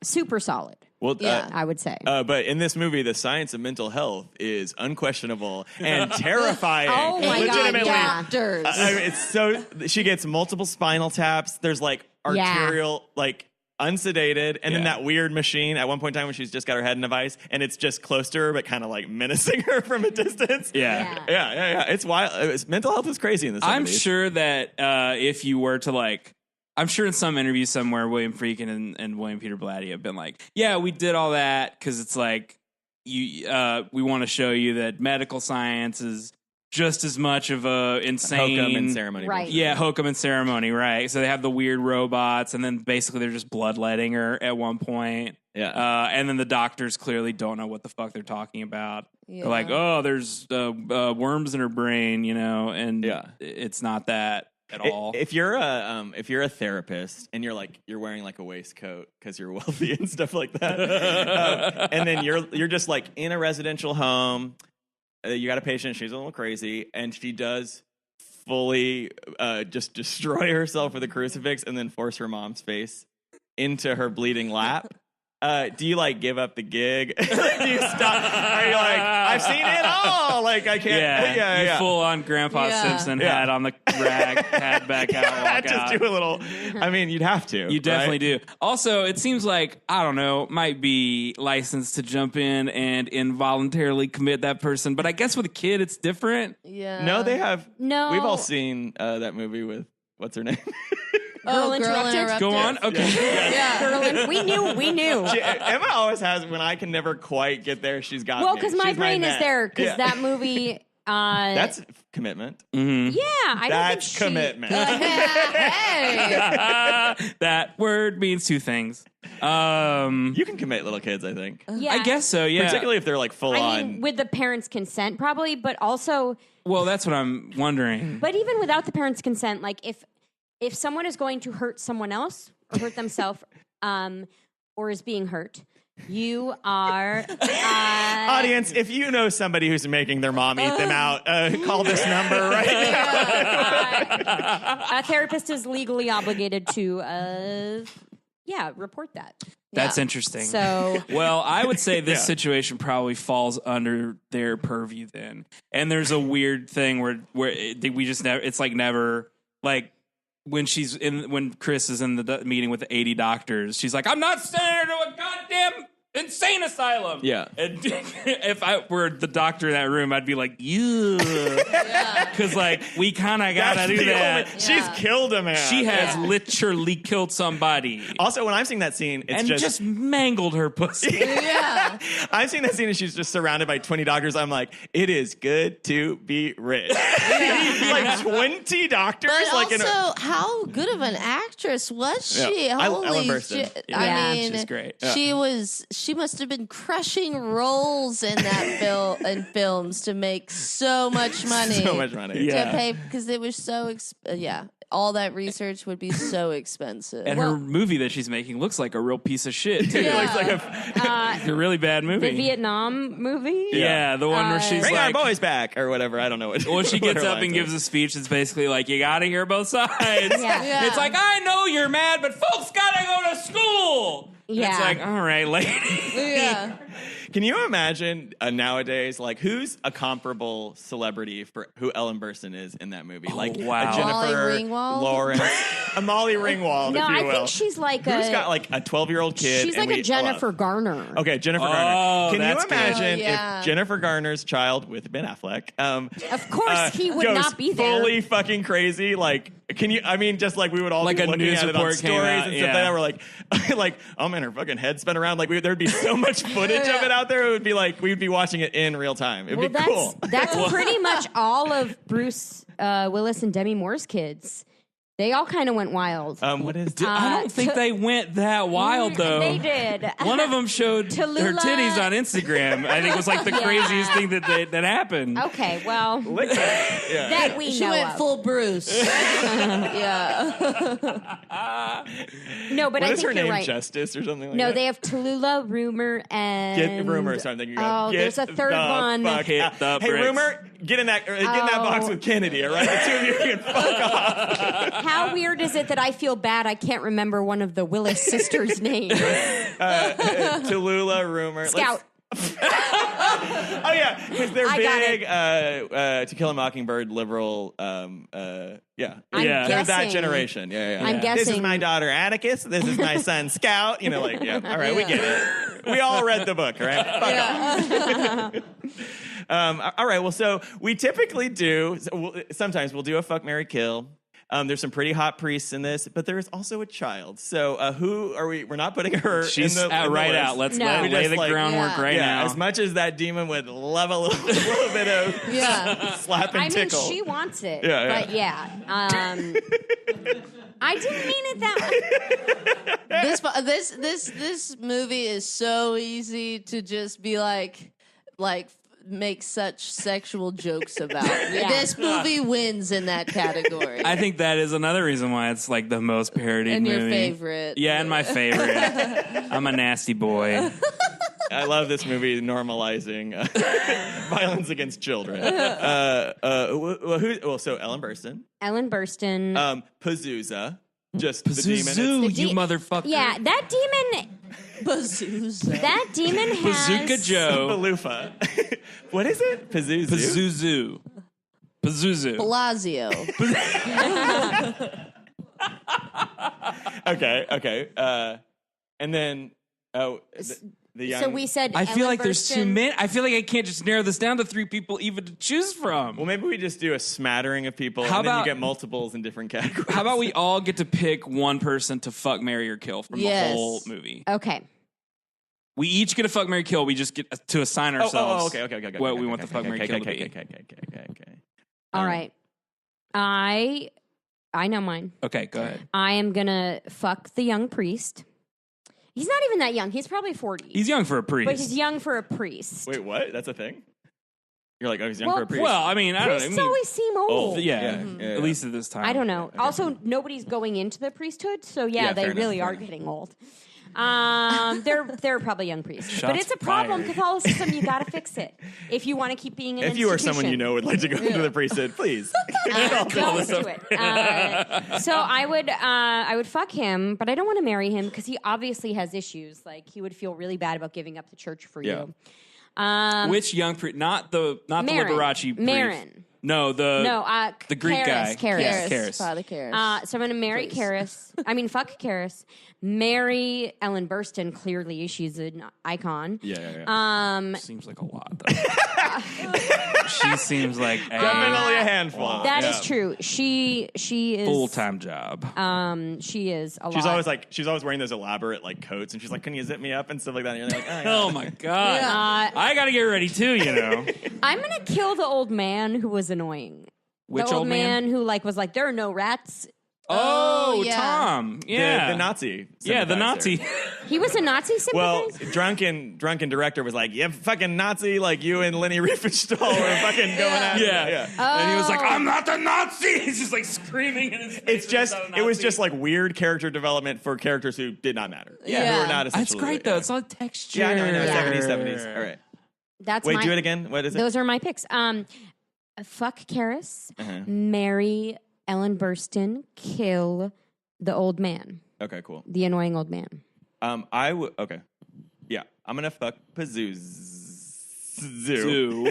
super solid. Well, Yeah. I would say. but in this movie, the science of mental health is unquestionable and terrifying. Oh my God, Legitimately, yeah. Doctors. I mean, it's so. She gets multiple spinal taps. There's like arterial, like unsedated, and then that weird machine at one point in time when she's just got her head in a vice, and it's just close to her, but kind of like menacing her from a distance. Yeah. It's wild. Mental health is crazy in this. I'm sure that if you were to like, I'm sure in some interview somewhere, William Friedkin and William Peter Blatty have been like, yeah, we did all that because it's like, we want to show you that medical science is just as much of a insane hokum and ceremony. Right. Yeah, hokum and ceremony, right? So they have the weird robots, and then basically they're just bloodletting her at one point. Yeah. And then the doctors clearly don't know what the fuck they're talking about. Yeah. They're like, oh, there's worms in her brain, and it's not that at all. If you're a therapist and you're wearing like a waistcoat because you're wealthy and stuff like that, and then you're just like in a residential home, you got a patient, she's a little crazy, and she does fully just destroy herself with a crucifix and then force her mom's face into her bleeding lap. Do you like give up the gig? Do you stop? Are you like, I've seen it all? Like I can't. You full on Grandpa Simpson hat on the rag, hat back out, walk just out. do a little. I mean, you'd have to. You definitely right? do. Also, it seems like, I don't know, might be licensed to jump in and involuntarily commit that person. But I guess with a kid, it's different. Yeah. No, they have. No. We've all seen that movie with what's her name? Girl Interrupted? Go on. Okay. Yeah. We knew. Emma always has when I can never quite get there. She's got Well, me. because my She's brain is net. there. Because Yeah. that movie. That's commitment. Yeah, I don't think That's she. commitment. Hey. That word means two things. You can commit little kids, I think. Yeah, I guess so, yeah. Particularly if they're like full I on. mean, with the parents' consent, probably, but also, Well, that's what I'm wondering. but even without the parents' consent, like if someone is going to hurt someone else or hurt themselves, or is being hurt, you are Audience, if you know somebody who's making their mom eat them out, call this number right now. a therapist is legally obligated to, report that. That's interesting. So, Well, I would say this Yeah. situation probably falls under their purview then. And there's a weird thing where we just never, it's like never, like when Chris is in the meeting with the 80 doctors, she's like, I'm not sending her to a goddamn insane asylum. Yeah. And if I were the doctor in that room, I'd be like, yeah. Because, like, we kind of got to That's do the that. only- She's killed a man. She has literally killed somebody. Also, when I'm seeing that scene, it's And just mangled her pussy. Yeah. I'm seeing that scene and she's just surrounded by 20 doctors. I'm like, it is good to be rich. Like 20 doctors. But like in also, how good of an actress was she? Yeah. Ellen Holy Burstyn. shit! Yeah. I mean, She's great. She must have been crushing rolls in that in films to make so much money. So much money. Yeah. To pay because it was so all that research would be so expensive. And her movie that she's making looks like a real piece of shit, too. It Yeah. looks like It's a really bad movie. the Vietnam movie. Yeah, the one where she's bring like, our boys back or whatever. I don't know what. when she what gets her up lines and are. gives a speech, it's basically like, you gotta hear both sides. Yeah. Yeah. It's like, I know you're mad, but folks gotta go to school. Yeah. It's like, all right, lady. Yeah. Can you imagine nowadays, like, who's a comparable celebrity for who Ellen Burstyn is in that movie? Like, wow. a Jennifer Molly Ringwald? Lawrence, a Molly Ringwald, No, if you I will. think she's like Who's a. got like a 12-year-old kid? she's and like a we Jennifer love? Garner. Okay, Jennifer Oh, Garner. Can you that's good. imagine Oh, yeah. if Jennifer Garner's child with Ben Affleck, Of course, he would goes not be there. fully fucking crazy? Like, can you? I mean, just like we would all Like be a looking news at it on report stories came out, and stuff yeah. like that. We're like, like, oh man, her fucking head spun around. Like, there'd be so much footage of it out there. It would be like we'd be watching it in real time. It'd Well, be cool. that's pretty much all of Bruce Willis and Demi Moore's kids. They all kind of went wild. What is? I don't think they went that wild though. They did. One of them showed her Tallulah. titties on Instagram. I think it was like the craziest thing that happened. Okay, well, Lick it. Yeah. that we She know went of. full Bruce. Yeah. No, but What I is think her you're name? right. Justice or something like No, that? they have Tallulah, Rumor, and Get Rumor. So I'm thinking. Oh, get there's a third the one. Fuck Hit out. the Hey, bricks. Rumor, get in that box with Kennedy. All right, the two of you can fuck off. How weird is it that I feel bad I can't remember one of the Willis sisters' names? Tallulah, Rumor, Scout. Oh yeah, because they're I got big To Kill a Mockingbird liberal. Yeah, I'm Yeah. they're that guessing. generation. Yeah. I'm This is guessing- my daughter Atticus. This is my son Scout. You know, like yeah. All right, we get it. We all read the book, right? Fuck off. All right. Well, so we typically do. Sometimes we'll do a fuck, marry, kill. There's some pretty hot priests in this, but there is also a child. So who are we? We're not putting her. She's in the right list. out. Let's No. lay We just, the like, groundwork right now. As much as that demon would love a little bit of slap and I mean, tickle. she wants it. Yeah. But yeah. I didn't mean it that way. This movie is so easy to just be like make such sexual jokes about. Yeah. This movie wins in that category. I think that is another reason why it's like the most parodied and movie. your favorite. Yeah, and my favorite. I'm a nasty boy. I love this movie normalizing violence against children. So Ellen Burstyn, Ellen Burstyn. Pazuza, just the demon. Pazuzu, The you de- motherfucker. Yeah, that demon. Bazooza. That demon has. Bazooka Joe. Baloofa. What is it? Pazuzu. Pazuzu. Blasio. Okay. And then the young. So we said. I feel Ellen like there's too Burstyn. many. I feel like I can't just narrow this down to 3 people even to choose from. Well, maybe we just do a smattering of people, How and then you about- get multiples in different categories. How about we all get to pick one person to fuck, marry, or kill from Yes. the whole movie? Okay. We each get a fuck, marry, kill. We just get to assign ourselves okay. what we want the fuck, marry, kill to be. Okay. All right. I know mine. Okay, go ahead. I am gonna fuck the young priest. He's not even that young. He's probably 40. He's young for a priest. but he's young for a priest. Wait, what? That's a thing? You're like, oh, he's young Well, for a priest. Well, I mean, I don't know. I Priests mean, always seem old. yeah, Yeah. at least at this time. I don't know. Also, nobody's going into the priesthood, so yeah, Yeah, they fair enough, really fair are enough. getting old. They're probably young priests, but Shots it's a problem. fired. Catholicism, you got to fix it if you want to keep being an if you or institution. someone you know would like to go into the priesthood, please. Go into it. So I would fuck him, but I don't want to marry him because he obviously has issues. Like he would feel really bad about giving up the church for Yeah. you. Which young priest? Not the Marin. Liberace priest. Marin. No, the Greek guy. Karis. Yes, Karis. Father Karis. So I'm going to marry Karis. Fuck Karis. Marry Ellen Burstyn. Clearly, she's an icon. Yeah. Seems like a lot, though. She seems like Definitely a handful. That is Yeah. true. She is full-time job. She is a She's lot. always wearing those elaborate like coats, and she's like, "Can you zip me up?" and stuff like that. And you're like, "Oh, yeah." Oh my god! I gotta get ready too. You know, I'm gonna kill the old man who was annoying. which the old man? who was like, there are no rats. Oh, yeah. Tom. Yeah, The Nazi. Yeah, the sympathizer. Nazi. He was a Nazi Well, sympathizer. drunken director was like, "Yeah, fucking Nazi, like you and Lenny Riefenstahl were fucking going at it." Yeah. And he was like, "I'm not the Nazi." He's just like screaming in his face. It was just like weird character development for characters who did not matter. Yeah. Who were not That's essentially. great though. It's all texture. Yeah, I know. Yeah. 70s. All right. That's Wait, my, do it again. What is it? Those are my picks. Fuck Karis, marry Ellen Burstyn, kill the old man, Okay, cool. the annoying old man. I would. Okay. Yeah, I'm gonna fuck Pazuzu. Zoo.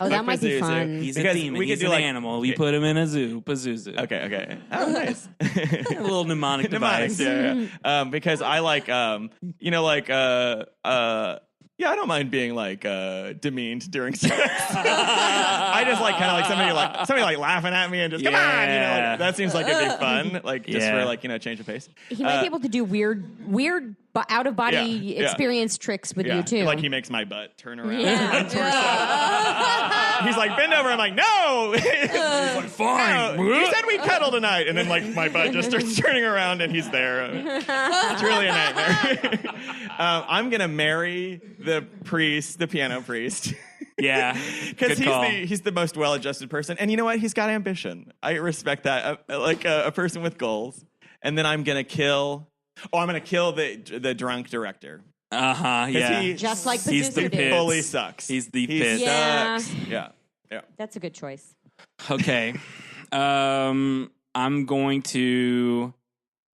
Oh, that might be fun. He's Because a demon. we could He's do an like- animal. We put him in a zoo. Pazuzu. Okay. Oh, nice. A little mnemonic device. Mnemonics, yeah. Because I like, yeah, I don't mind being like demeaned during sex. I just like kind of like somebody like laughing at me and just come on, Yeah. like, that seems like it'd be fun, like just Yeah. for like change of pace. He might be able to do weird out of body experience tricks with you too. Like he makes my butt turn around. Yeah. He's like, bend over. I'm like, no. He's like, fine. No, you said we'd cuddle tonight. And then like my butt just starts turning around and he's there. It's really a nightmare. I'm going to marry the piano priest. Yeah. Because he's the most well-adjusted person. And you know what? He's got ambition. I respect that. Like a person with goals. And then I'm going to kill the drunk director. Yeah. Just like the He's the Zuzu pits. Fully sucks. He's the He pits. sucks. Yeah. That's a good choice. Okay. I'm going to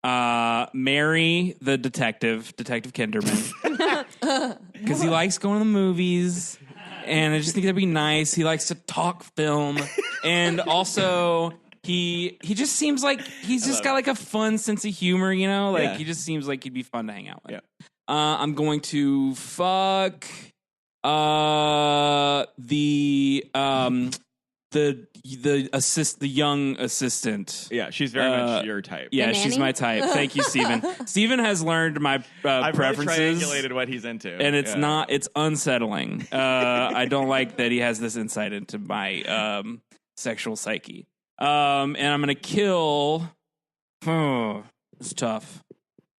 marry the Detective Kinderman. Because he likes going to the movies. And I just think that'd be nice. He likes to talk film. And also, he just seems like he's just got like a fun sense of humor, you know? Like, he just seems like he'd be fun to hang out with. Yeah. I'm going to fuck the young assistant. Yeah, she's very much your type. Yeah, The she's nanny? my type. Thank you, Steven. Steven has learned my I've really preferences. triangulated what he's into. And it's unsettling. I don't like that he has this insight into my sexual psyche. And I'm going to kill... it's tough.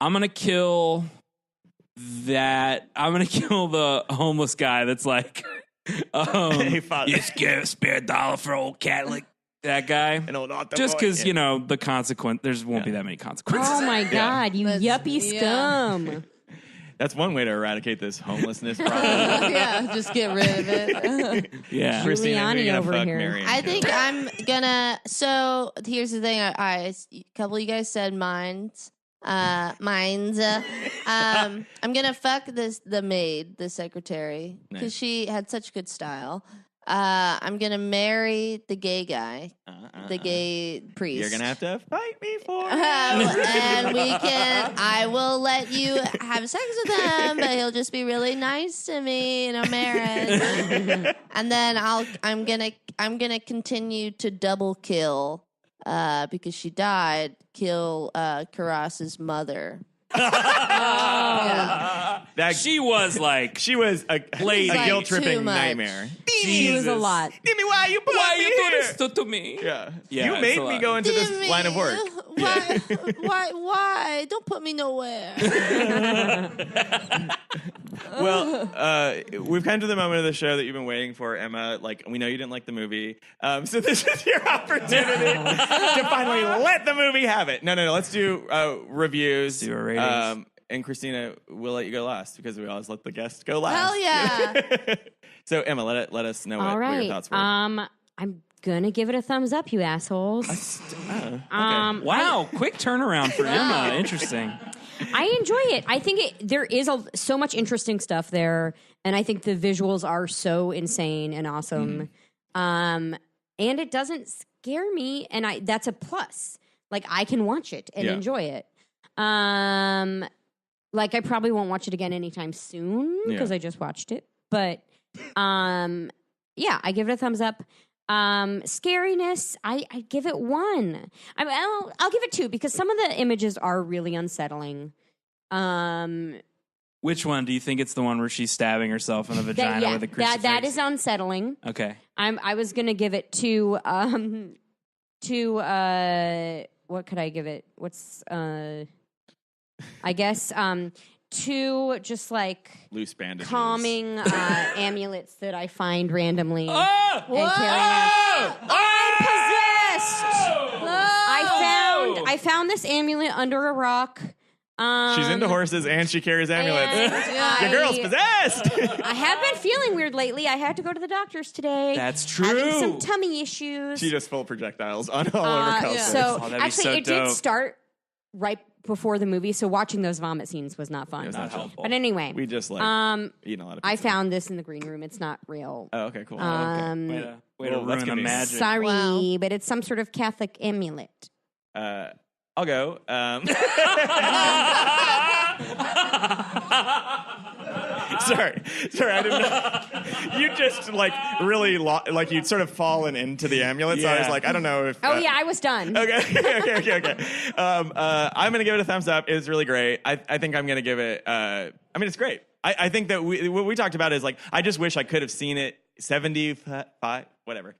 I'm going to kill the homeless guy that's like... Hey, father. You spare $1 for old Catholic. That guy. An old auto Just boy. because, you know, the consequence... There won't be that many consequences. Oh my God, you yuppie scum. That's one way to eradicate this homelessness problem. Yeah, just get rid of it. Yeah. Christina, who you Giuliani gonna over fuck, here. marry, and I kill? think I'm gonna. So here's the thing. A couple of you guys said minds. I'm gonna fuck the maid, the secretary, because Nice. she had such good style. I'm gonna marry the gay guy, the gay priest. You're gonna have to fight me for it. And I will let you have sex with him, but he'll just be really nice to me in a marriage. And then I'm gonna continue to double kill, because she died, kill Karas's mother. Yeah. She was like... She was a Like, guilt-tripping too much. nightmare. She was a lot. Give me why you put me Why you here. do this to me? Yeah. Yeah, You it's made a me lot. go into this Dimmy, line of work. Why? Don't put me nowhere. Well, we've come to the moment of the show that you've been waiting for, Emma. Like, we know you didn't like the movie, so this is your opportunity to finally let the movie have it. No. Let's do reviews. Do our ratings. And Christina, we'll let you go last because we always let the guest go last. Hell yeah. So Emma, let us know All what right. your thoughts were. I'm gonna give it a thumbs up, you assholes. Okay. Wow, quick turnaround for Emma. Interesting. I enjoy it. I think there is so much interesting stuff there, and I think the visuals are so insane and awesome. And it doesn't scare me, and that's a plus. Like, I can watch it and enjoy it. Like, I probably won't watch it again anytime soon because I just watched it. But yeah, I give it a thumbs up. Scariness, I give it 1. I'll give it 2 because some of the images are really unsettling. Which one? Do you think it's the one where she's stabbing herself in the vagina with a crucifix? that is unsettling. Okay. I was gonna give it to what could I give it? What's I guess 2 just like Loose bandages. calming amulets that I find randomly Oh! and carry around. I'm possessed. I found this amulet under a rock. She's into horses and she carries amulets. and Your girl's possessed. I have been feeling weird lately. I had to go to the doctor's today. That's true. Having some tummy issues. She just full projectiles on all over Kelsey. So Oh, that'd be actually, so it dope. did start right before the movie. So watching those vomit scenes was not fun. not helpful. But anyway, We just like eating a lot of I pizza. found this in the green room. It's not real. Oh, okay, cool. Way to Well, that's ruin the gonna be- magic. Sorry, Wow. but it's some sort of Catholic amulet. I'll go. Sorry, I didn't know. You just like really like you'd sort of fallen into the amulet. So I was Yeah. like, I don't know if. Oh yeah, I was done. Okay. I'm gonna give it a thumbs up. It was really great. I think I'm gonna give it. I mean, it's great. I think that what we talked about is like I just wish I could have seen it 75, whatever.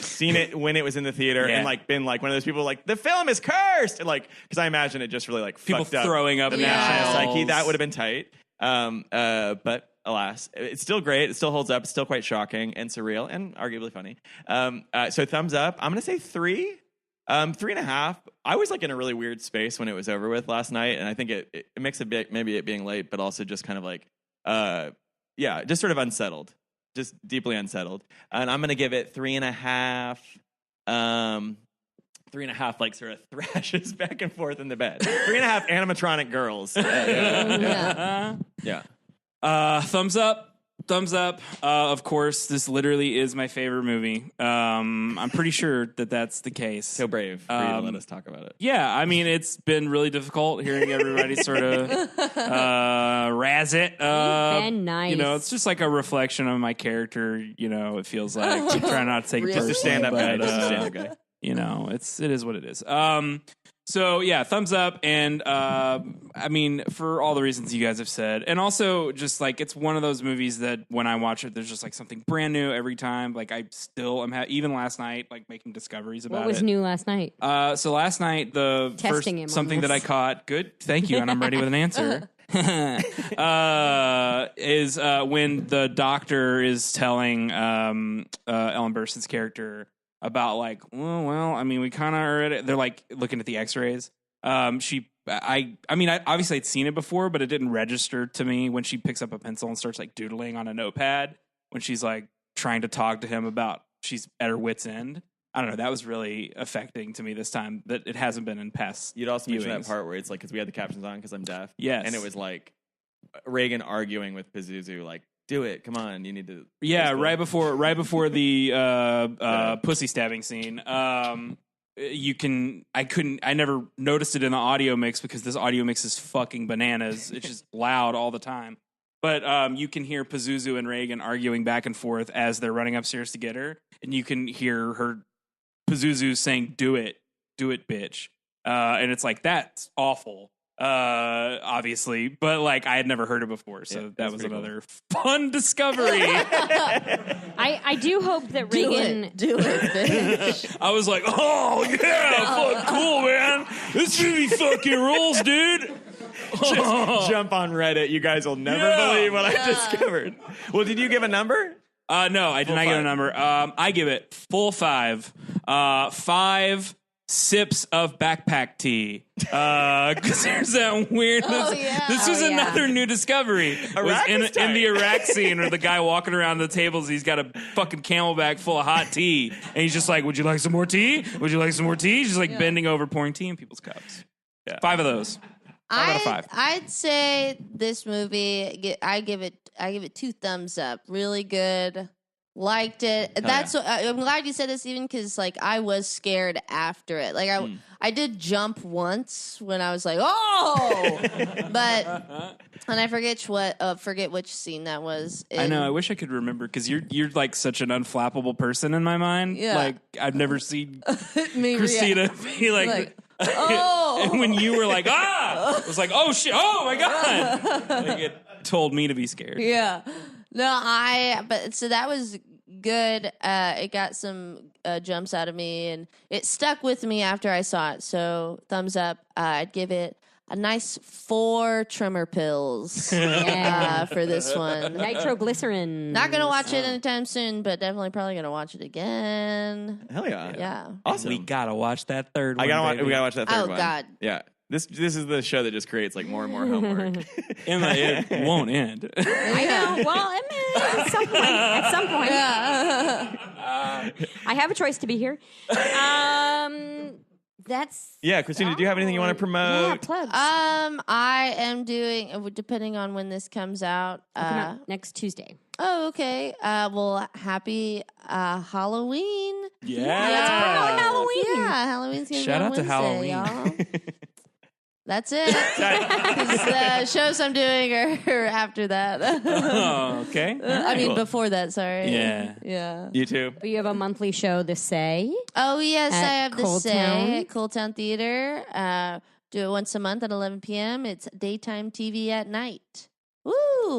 Seen it when it was in the theater and like been like one of those people like the film is cursed, and like because I imagine it just really like People fucked up throwing up the national psyche. That would have been tight. But alas, it's still great. It still holds up. It's still quite shocking and surreal and arguably funny. So thumbs up. I'm gonna say 3. 3.5. I was like in a really weird space when it was over with last night, and I think it makes a bit maybe it being late, but also just kind of like just sort of unsettled, just deeply unsettled. And I'm gonna give it 3.5. 3.5 like sort of thrashes back and forth in the bed. 3.5 animatronic girls. Yeah. Thumbs up. Of course, this literally is my favorite movie. I'm pretty sure that that's the case. So brave for you to let us talk about it. Yeah, I mean, it's been really difficult hearing everybody sort of razz it. You've been nice. You know, it's just like a reflection of my character. You know, it feels like I try not to take it Really? personally. Just a stand-up guy. but, Just a stand-up guy. You know, it is what it is. So yeah, thumbs up, and I mean, for all the reasons you guys have said, and also just like it's one of those movies that when I watch it, there's just like something brand new every time. Like I still am even last night, like making discoveries about What was it. new last night? So last night, the Testing him first on something this. that I caught, good, thank you, and I'm ready with an answer. Is when the doctor is telling Ellen Burstyn's character about like, well, I mean, we kind of already. They're like looking at the X-rays. I mean, obviously I'd seen it before, but it didn't register to me when she picks up a pencil and starts like doodling on a notepad when she's like trying to talk to him about she's at her wit's end. I don't know. That was really affecting to me this time that it hasn't been in past. You'd also mention viewings. that part where it's like, because we had the captions on because I'm deaf. Yes. And it was like Reagan arguing with Pazuzu, like, do it. Come on. You need to. Yeah, Basically. right before the pussy stabbing scene. I never noticed it in the audio mix because this audio mix is fucking bananas. It's just loud all the time. But you can hear Pazuzu and Reagan arguing back and forth as they're running upstairs to get her, and you can hear her Pazuzu saying, "Do it, bitch," and it's like that's awful. Obviously, but like I had never heard it before, so that was another fun discovery. I do hope that Reagan. Do it, bitch. I was like, oh yeah, fuck, cool, man. This movie fucking rules, dude. Just jump on Reddit. You guys will never believe what I discovered. Well, did you give a number? No, I did not give a number. I give it full 5. 5 sips of backpack tea. Because there's that weird. This was another new discovery. Was in the Iraq scene where the guy walking around the tables, he's got a fucking Camelback full of hot tea, and he's just like, "Would you like some more tea? Would you like some more tea?" He's just like bending over, pouring tea in people's cups. Yeah. 5 of those. 5 out of 5. I'd say this movie. I give it 2 thumbs up. Really good. Liked it. That's what, I'm glad you said this, even because like I was scared after it. Like I did jump once when I was like, oh, but and I forget which scene that was. I know. I wish I could remember because you're like such an unflappable person in my mind. Yeah. Like I've never seen Me Christina be like oh. and when you were like, it was like, oh shit, oh my god. Like it told me to be scared. Yeah. No, but so that was good. It got some jumps out of me, and it stuck with me after I saw it. So thumbs up. I'd give it a nice 4 tremor pills for this one. Nitroglycerin. Not gonna watch it anytime soon, but definitely probably gonna watch it again. Hell yeah. Yeah. Awesome. We gotta watch that third one. We gotta baby. watch that third Oh one. God. Yeah. This is the show that just creates like more and more homework. Emma, it won't end. I know. Well, I mean, at some point. I have a choice to be here. That's Yeah, Christina, do you have anything you want to promote? Yeah, plugs. I am doing, depending on when this comes out. Coming out next Tuesday. Oh, okay. Well, happy Halloween. Yeah. Let's promote Halloween. Yeah, Halloween's gonna Shout be on out to Wednesday, Halloween. y'all. That's it. 'Cause the shows I'm doing are after that. Oh, okay. I mean, Cool. before that, sorry. Yeah. Yeah. You too. But you have a monthly show, The Say. Oh, yes, At I have the Cold say Town. at Cold Town Theater. Do it once a month at 11 p.m. It's daytime TV at night. Woo!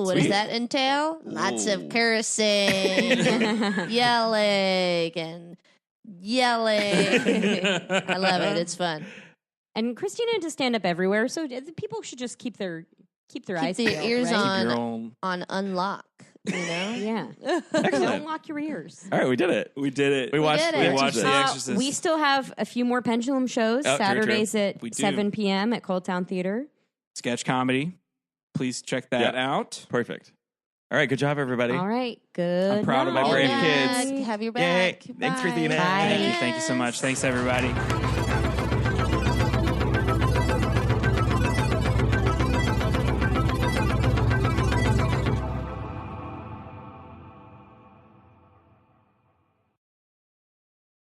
What does Sweet. that entail? Lots of cursing, and yelling, and yelling. I love it. It's fun. And Christina does stand up everywhere, so people should just keep their eyes their peeled, ears right? Your on own- on unlock. You know. Yeah. Excellent. Don't lock your ears. All right, we did it. We did it. We watched. did The it. We watched Exorcist. The Exorcist. We still have a few more Pendulum shows. Oh, true, true. Saturdays at We do. 7 p.m. at Cold Town Theater. Sketch comedy. Please check that Yeah. out. Perfect. All right, good job, everybody. All right. Good. I'm proud of my night. brave Back. kids. Have your Yay. back. Thanks, Bye. Christina. Bye. Thank you so much. Thanks, everybody.